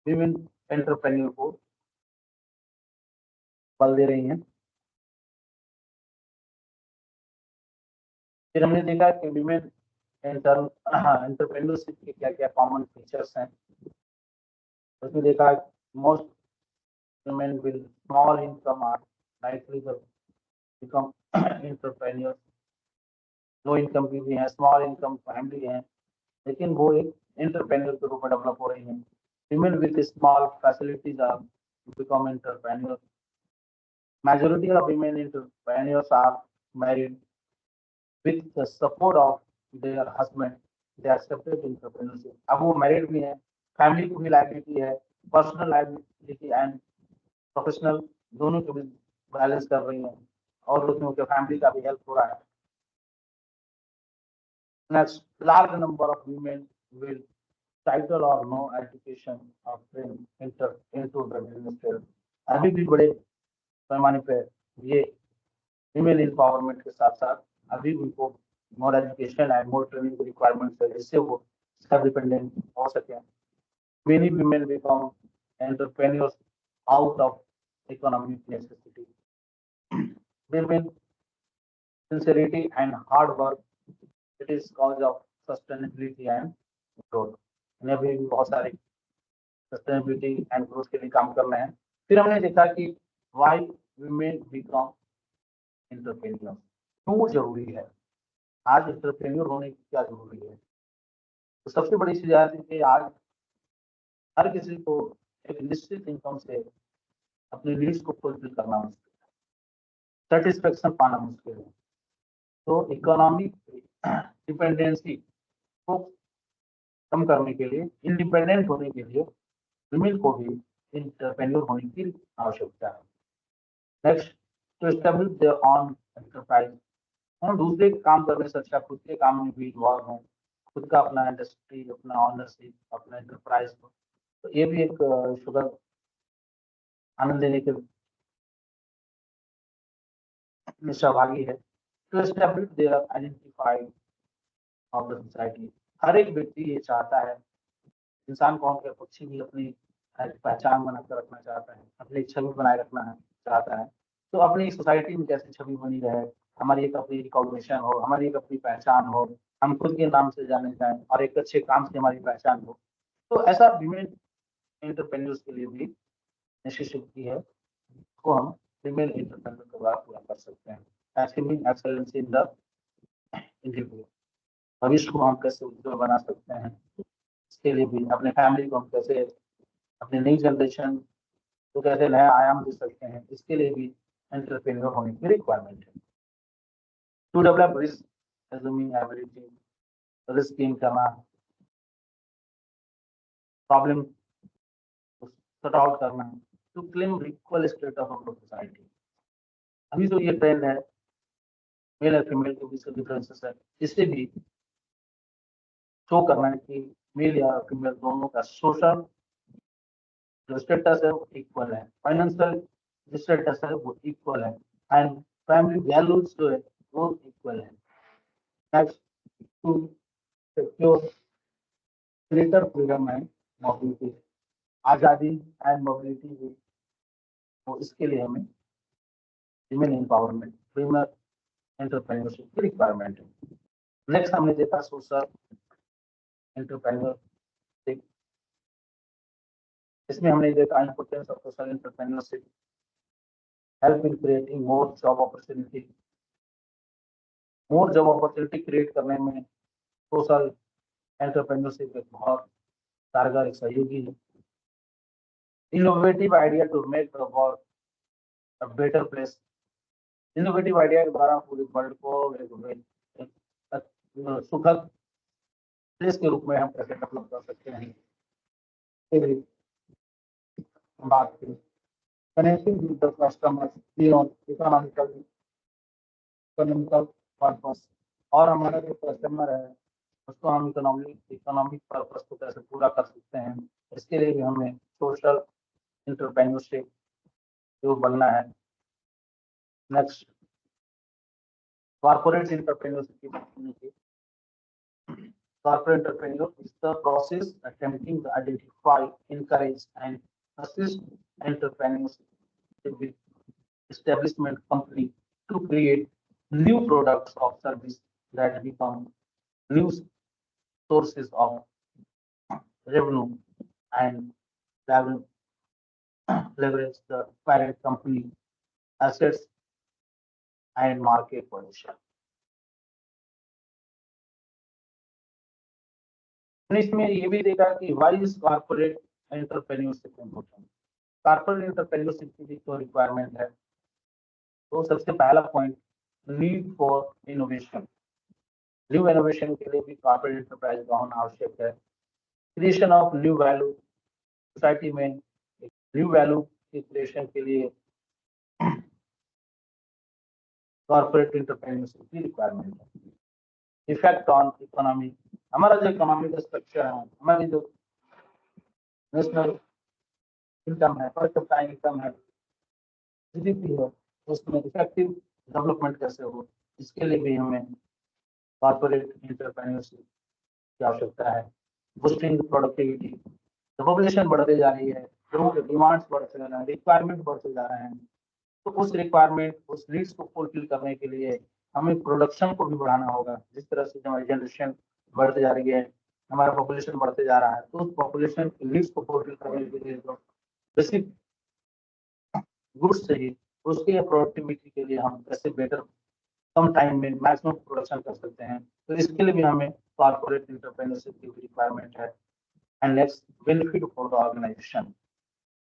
विमेन एंटरप्रेन्योर को बल दे रही हैं. फिर हमने देखा कि विमेन एंटरप्रेन्योरशिप के क्या क्या कॉमन फीचर्स हैं. उसमें देखा most women with small income are likely to become entrepreneurs. Low income की भी है, स्मॉल इनकम फैमिली है, लेकिन वो एक एंटरप्रेन्योर के रूप में डेवलप हो रही हैं. Women with small facilities are become entrepreneurs. Majority of women entrepreneurs are married. With the support of their husband, they accepted entrepreneurship. अब वो मैरिड भी है, फैमिली को भी लायबिलिटी है, पर्सनल लायबिलिटी एंड प्रोफेशनल दोनों को भी बैलेंस कर रही हैं और उसमें उनके फैमिली का भी हेल्प हो रहा है. Next, large number of women will title और no education of enter into the business field. अभी भी बड़े पैमाने पे ये फीमेल एम्पावरमेंट के साथ साथ अभी उनको more education and more training की रिक्वायरमेंट है जिससे वो सेल्फ डिपेंडेंट हो सके. Many women become entrepreneurs out of economic necessity. They mean sincerity and hard work. It is cause of sustainability and growth. उन्हें भी बहुत सारे सस्टेनेबिलिटी एंड ग्रोथ के लिए काम करना है। फिर हमने देखा कि वाई वीमेन बिकम एंटरप्रेन्योर, क्यों जरूरी है, आज एंटरप्रेन्योर होने की क्या जरूरी है। तो सबसे बड़ी चीज यह है कि आज हर किसी को एक निश्चित इनकम से अपनी नीड्स को फुलफिल करना मुश्किल है, सेटिस्फेक्शन पाना मुश्किल है। तो इकोनॉमिक डिपेंडेंसी को कम करने के लिए, इंडिपेंडेंट होने के लिए विमेन को भी एंटरप्रेन्योर होने की आवश्यकता है। Next, to establish their own enterprise, हम दूसरे काम करने से अच्छा खुद के काम में भी इन्वॉल्व हों, खुद का अपना इंडस्ट्री, अपना ऑनरशिप, अपना एंटरप्राइज हो। तो ये भी एक शुगर आनंद लेने के में सहभागी है। To establish their identified of the society, हर एक व्यक्ति ये चाहता है, इंसान कौन के पक्षी भी अपनी पहचान बनाकर रखना चाहता है, अपनी छवि बनाए रखना है चाहता है। तो अपनी सोसाइटी में कैसे छवि बनी रहे, हमारी एक अपनी रिकॉग्निशन हो, हमारी एक अपनी पहचान हो, हम खुद के नाम से जाने जाएं और एक अच्छे काम से हमारी पहचान हो। तो ऐसा विमेन एंटरप्रेन्योर्स के लिए भी नेसेसिटी है, को हम विमेन एंटरप्रेन्योर के द्वारा पूरा कर सकते हैं। Achieving excellence in the individual, भविष्य को हम कैसे उज्जवल बना सकते हैं, इसके लिए भी अपने फैमिली को हम कैसे, अपनी नई जनरेशन को कैसे नया आयाम दे सकते हैं, इसके लिए भी एंटरप्रेन्योर होने की रिक्वायरमेंट है। To develop risk assuming ability, risk gain करना, प्रॉब्लम सॉर्ट आउट करना, to claim equal status of society. अभी जो ये ट्रेंड है मेल और फीमेल के बीच डिफरेंसेस है, इससे भी शो करना है कि मेल या फीमेल दोनों का सोशल जो स्टेटस है वो इक्वल है, फाइनेंशियल जो स्टेटस है वो इक्वल है, एंड फैमिली वैल्यूज जो है वो इक्वल है। Next, to secure greater freedom and mobility, आज़ादी एंड मोबिलिटी भी, तो इसके लिए हमें विमेन एम्पावरमेंट, विमेन एंटरप्रेन्योरशिप की रिक्वायरमेंट है। नेक्स्ट हमने देखा सोशल एंटरप्रेन्योरशिप, इसमें हमने देखा importance of social entrepreneurship, help in creating more job opportunity, more job opportunity create करने में सोशल एंटरप्रेन्योरशिप एक बहुत कारगर एक सहयोगी है। Innovative idea to make the world a better place, innovative idea के द्वारा पूरे वर्ल्ड को एक सुखद प्लेस के रूप में हम कैसे डेवलप कर सकते हैं, ये भी बात की। Connecting with the customers beyond economical purpose, और हमारा जो कस्टमर है उसको हम इकोनॉमिक पर्पस को कैसे पूरा कर सकते हैं, इसके लिए भी हमें सोशल एंटरप्रेन्योरशिप जो बनना है। Next, corporate entrepreneurship, corporate entrepreneur is the process attempting to identify, encourage, and assist entrepreneurs with establishment company to create new products or service that become new sources of revenue and leverage leverage the parent company assets and market position. इसमें ये भी देखा कि why is corporate entrepreneurship important, corporate entrepreneurship की भी तो requirement है। तो सबसे पहला point, need for innovation, new innovation के लिए भी कॉर्पोरेट एंटरप्राइज का होना आवश्यक है। Creation of new value, society में न्यू वैल्यू की क्रिएशन के लिए कॉर्पोरेट एंटरप्रेन्योरशिप की रिक्वायरमेंट है। इफेक्ट ऑन इकोनॉमी, हमारा जो इकोनॉमिक स्ट्रक्चर है, हमारी जो नेशनल इनकम है, पर कैपिटा इनकम है, जीडीपी है, उसमें इफेक्टिव डेवलपमेंट कैसे हो, इसके लिए भी हमें कॉर्पोरेट एंटरप्रेन्योरशिप की आवश्यकता है। बूस्टिंग प्रोडक्टिविटी, पॉपुलेशन बढ़ती जा रही है, लोगों के डिमांड्स बढ़ते जा रहे हैं, रिक्वायरमेंट बढ़ते जा रहे हैं। तो उस रिक्वायरमेंट, उस नीड्स को फुलफिल करने के लिए हमें प्रोडक्शन को भी बढ़ाना होगा। जिस तरह से हमारी जनरेशन बढ़ती जा रही है, हमारा पॉपुलेशन बढ़ते जा रहा है, तो उस पॉपुलेशन की नीड्स को फुलफिल करने के लिए जो बेसिक गुड्स चाहिए, उसके प्रोडक्टिविटी के लिए हम कैसे बेटर कम टाइम में मैक्सिमम प्रोडक्शन कर सकते हैं। तो इसके लिए भी हमें कॉर्पोरेट एंटरप्रेन्योरशिप की रिक्वायरमेंट है। And next, benefit for the organization.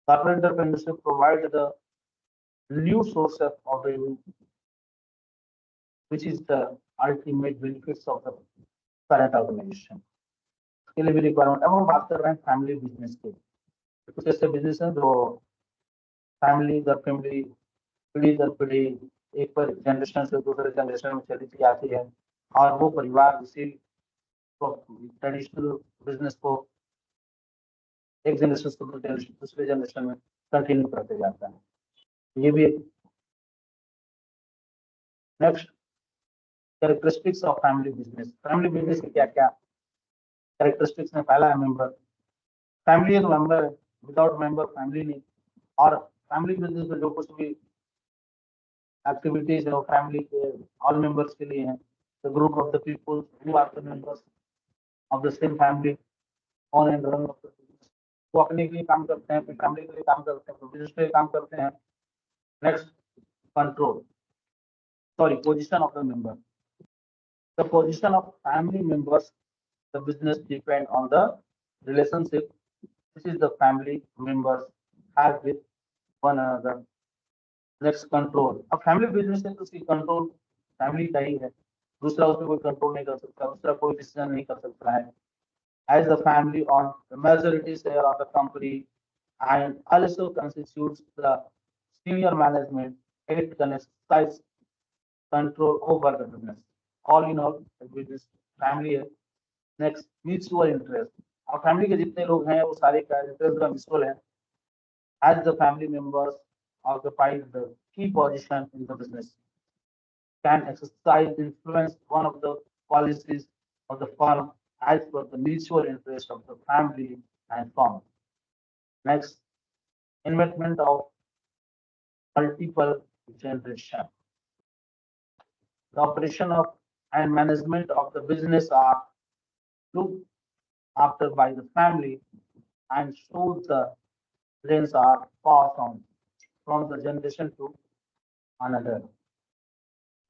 Corporate entrepreneurship provide the new source of revenue, which is the ultimate benefits of the current organization. इसके लिए भी रिक्वायरमेंट। अब हम बात कर रहे हैं फैमिली बिजनेस के। कुछ ऐसे बिजनेस हैं जो फैमिली दर फैमिली, पीढ़ी दर पीढ़ी, एक पर जनरेशन से दूसरे जनरेशन में चली आती है, और वो परिवार इसी ट्रेडिशनल बिजनेस को एक जनरेशन से दूसरे जनरेशन में कंटिन्यू करते जाता है। ये भी एक। Next, characteristics of family business. Family business के क्या क्या कैरेक्टरिस्टिक्स में? पहला है मेंबर। फैमिली एक मेंबर है, विदाउट मेंबर फैमिली नहीं। और फैमिली बिजनेस में जो कुछ भी एक्टिविटीज है वो फैमिली के ऑल मेंबर्स के लिए है। The group of the people who are the members of the same family own and run of the business. वो अपने के लिए काम करते हैं, अपनी फैमिली के लिए काम करते हैं, बिजनेस के लिए काम करते हैं। Next, control, sorry, position of the member. The position of family members the business depend on the relationship which is the family members have with one another. Next, control। अब फैमिली बिजनेस है तो उसकी control family का ही है, दूसरा उसमें कोई control नहीं कर सकता, दूसरा कोई डिसीजन नहीं कर सकता है। As the family on the majority share of the company and also constitutes the senior management, it can exercise control over the business। All in all, the business family है। Next, mutual interest. और family के जितने लोग हैं वो सारे का interest का म्यूचुअल है। As the family members occupies the key position in the business, can exercise influence one of the policies of the firm as per the mutual interest of the family and firm. Next, investment of multiple generation। The operation of and management of the business are looked after by the family and so the lens are passed on from the generation to another।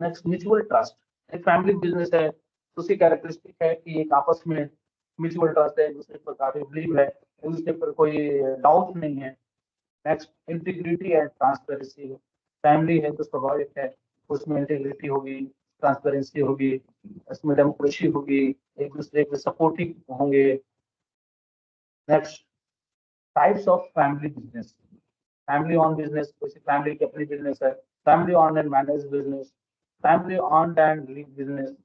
Next, mutual trust. एक family business है तो उसकी characteristic है कि एक आपस में mutual trust है, एक दूसरे पर काफी बिलीव है, एक दूसरे पर कोई डाउट नहीं है। Next, integrity and transparency. Family है तो स्वाभाविक है उसमें इंटीग्रिटी होगी, ट्रांसपेरेंसी होगी, उसमें डेमोक्रेसी होगी, एक दूसरे के सपोर्टिव होंगे। Next, types of family business. Family own business, किसी फैमिली की अपनी बिजनेस है। Family own and manage business, family own and lead business.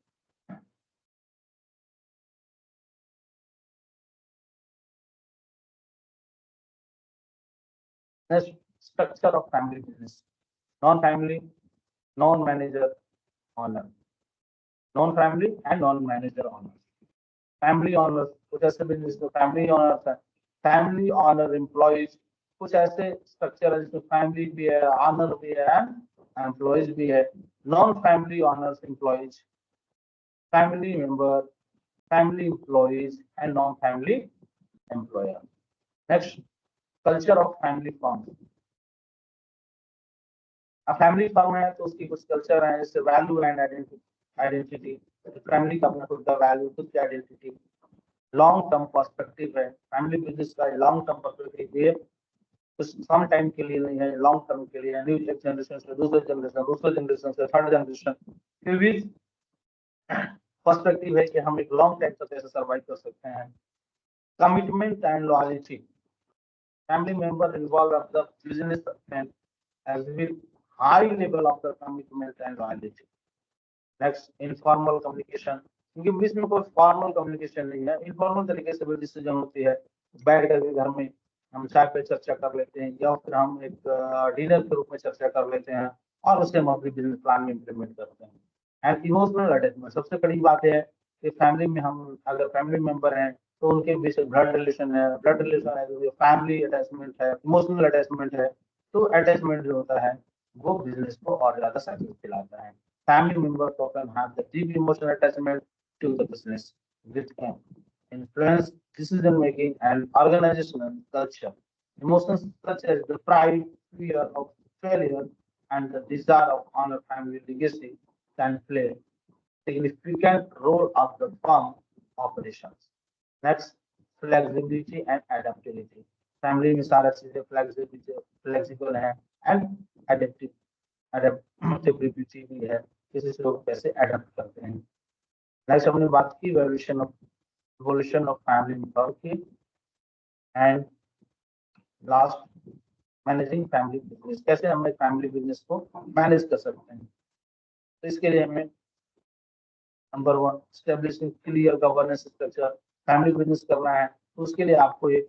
Next, structure of family business. Non family, non manager owner, non family and non manager owner. Family owner कुछ ऐसे business में family owner है, family owner employees. कुछ ऐसे structure है जिसमें family भी है, ऑनर भी है एंड एम्प्लॉयज भी है। Non family honours employees, family member, family employees and non-family employer। Next, culture of family firm। अब फैमिली फर्म है तो उसकी कुछ कल्चर है, जैसे वैल्यू एंड आइडेंटिटी। फैमिली का अपना खुद का वैल्यू, खुद की आइडेंटिटी। लॉन्ग टर्म पर्सपेक्टिव है, फैमिली बिजनेस का लॉन्ग टर्म पर्सपेक्टिव है, कुछ कम टाइम के लिए नहीं है, लॉन्ग टर्म के लिए। न्यू जनरेशन से दूसरे जनरेशन, दूसरे जनरेशन से थर्ड जनरेशन के बीच पर्सपेक्टिव है कि हम एक लॉन्ग टाइम तक कैसे सर्वाइव कर सकते हैं। Commitment and loyalty. Family member involve of the business and as with high level of the commitment and loyalty। Next, informal communication। क्योंकि बीच में कोई फॉर्मल कम्युनिकेशन नहीं है, इनफॉर्मल तरीके से भी डिसीजन होती है। बैठ करके घर में हम चाय पे चर्चा कर लेते हैं, या फिर हम एक डिनर के रूप में चर्चा कर लेते हैं, और उसे हम अपने बिजनेस प्लान में इम्प्लीमेंट करते हैं। एंड इमोशनल अटैचमेंट, सबसे बड़ी बात है कि फैमिली में हम अगर फैमिली मेंबर हैं तो उनके बीच ब्लड रिलेशन है, तो फैमिली अटैचमेंट है, इमोशनल अटैचमेंट है। तो अटैचमेंट जो होता है वो बिजनेस को और ज्यादा सक्सेस दिलाता है। Family members often have the deep emotional attachment to the business, which can influence decision making and organizational culture. Emotions such as the pride, fear of failure, and the desire of honor family legacy can play significant role of the firm operations. Next, flexibility and adaptability. Family में सारा चीजें flexible है and adaptability भी है, किसी से लोग कैसे अडेप्ट करते हैं। नेक्स्ट हमने बात की evolution of family method and last managing family business, कैसे हम एक फैमिली बिजनेस को मैनेज कर सकते हैं। तो इसके लिए हमें number one, establishing clear governance structure. Family business करना है तो उसके लिए आपको एक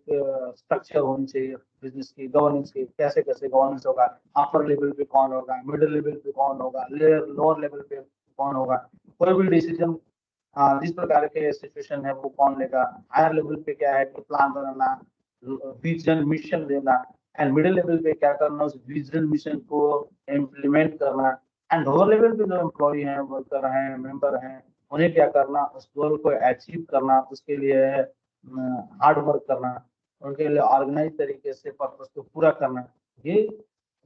स्ट्रक्चर होनी चाहिए बिजनेस की, गवर्नेंस की। कैसे कैसे गवर्नेंस होगा, अपर लेवल पे कौन होगा, मिडिल लेवल पे कौन होगा, लोअर लेवल पे कौन होगा, कोई भी डिसीजन जिस प्रकार के सिचुएशन है वो कौन लेगा। हायर लेवल पे क्या है कि प्लान बनाना, विजन मिशन देना, एंड मिडिल लेवल पे क्या करना, उस विजन मिशन को इम्प्लीमेंट करना, एंड लोअर लेवल पे जो एम्प्लॉय हैं, वर्कर हैं, मेंबर हैं, उन्हें क्या करना, उस गोल को अचीव करना, उसके लिए हार्ड वर्क करना, उनके लिए ऑर्गेनाइज तरीके से पर्पस को पूरा करना। ये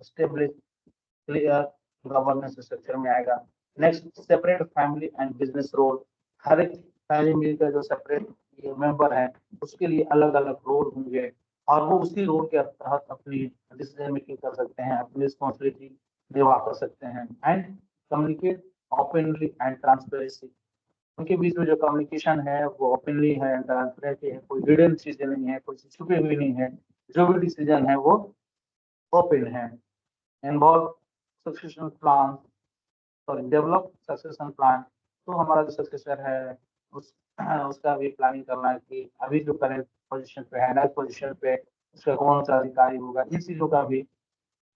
स्टेब्लिश क्लियर गवर्नेंस स्ट्रक्चर में आएगा। Next, separate family and business role. हर एक फैमिली का जो सेपरेट मेंबर है उसके लिए अलग अलग रोल होंगे और वो उसी रोल के तहत अपनी डिसीजन मेकिंग कर सकते हैं, अपनी रिस्पॉन्सिबिलिटी निभा कर सकते हैं। And communicate openly and transparency. उनके बीच में जो कम्युनिकेशन है वो ओपनली है, ट्रांसपेरेंटली है, कोई हिडन चीजें नहीं है, कोई छुपी हुई नहीं है, जो भी डिसीजन है वो ओपन है। Involve succession plan, sorry develop succession plan. तो हमारा जो सक्सेसर है उस उसका भी प्लानिंग करना है कि अभी जो करेंट पोजीशन पे है, नेक्स्ट पोजीशन पे उसका कौन सा अधिकारी होगा, इन चीजों का भी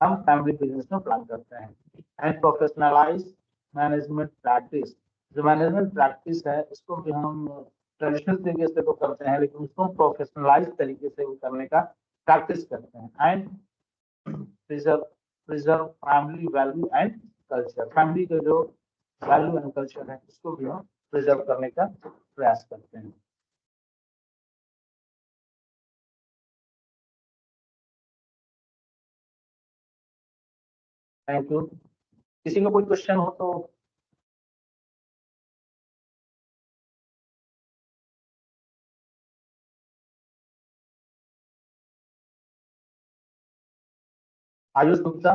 हम फैमिली बिजनेस में प्लान करते हैं। And professionalise management practice. जो मैनेजमेंट प्रैक्टिस है उसको भी हम ट्रेडिशनल तरीके से तो करते हैं, लेकिन उसको प्रोफेशनलाइज तरीके से भी करने का प्रैक्टिस करते हैं। And preserve preserve family value and culture. Family का जो वैल्यू एंड कल्चर है उसको भी हम प्रिजर्व करने का प्रयास करते हैं। Thank you. किसी का कोई क्वेश्चन हो तो। आयुष गुप्ता।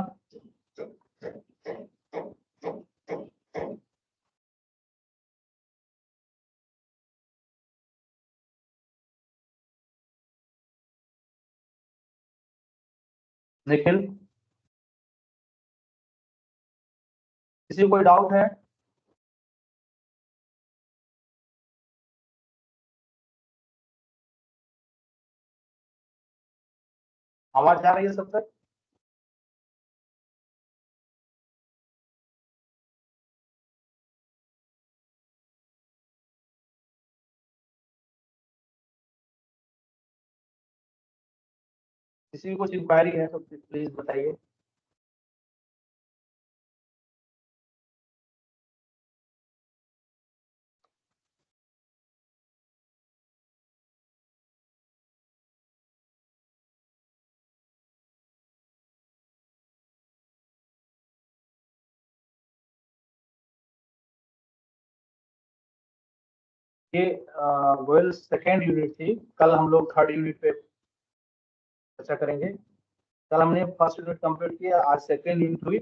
निखिल। किसी को कोई डाउट है? आवाज आ रही है सब तक? किसी को कुछ इंक्वायरी है तो प्लीज बताइए। ये गोयल सेकेंड यूनिट थी, कल हम लोग थर्ड यूनिट पे चर्चा करेंगे। कल हमने फर्स्ट यूनिट कंप्लीट किया, आज सेकेंड यूनिट हुई।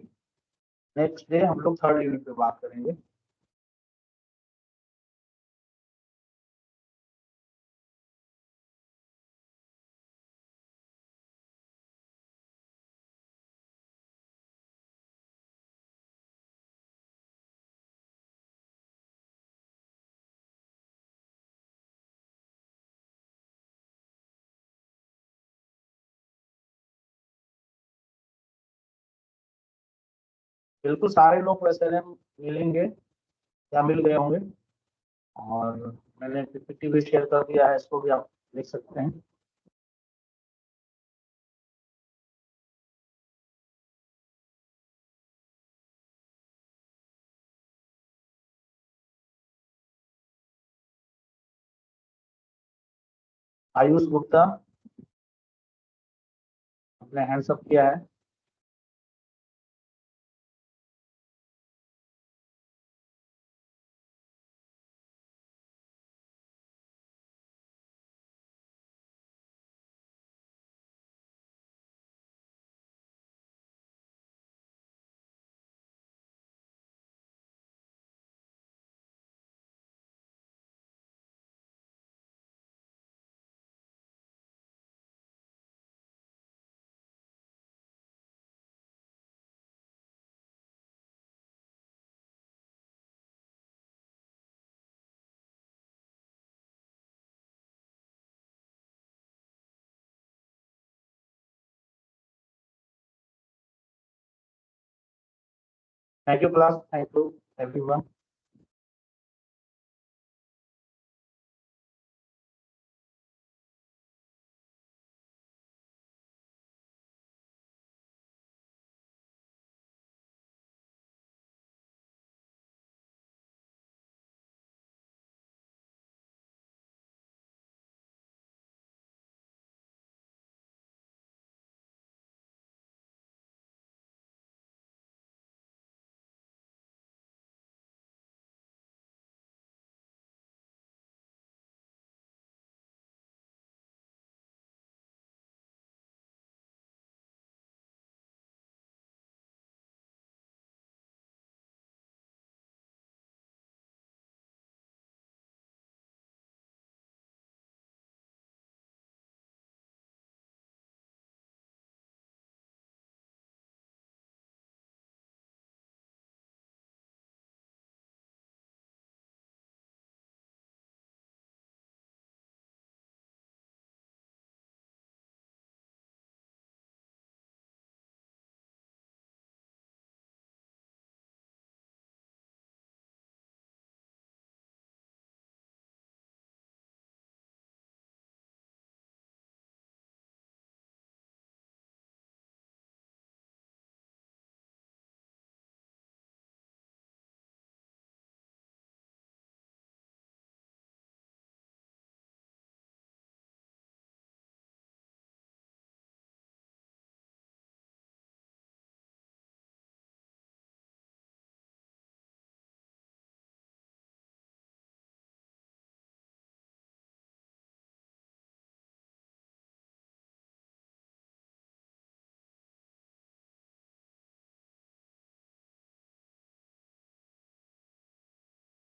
नेक्स्ट डे हम लोग थर्ड यूनिट पे बात करेंगे। बिल्कुल सारे लोग वैसे मिलेंगे या मिल गए होंगे। और मैंने पीपीटी भी शेयर कर दिया है, इसको भी आप देख सकते हैं। आयुष गुप्ता, अपने हैंड्स अप किया है। Thank you class, thank you everyone.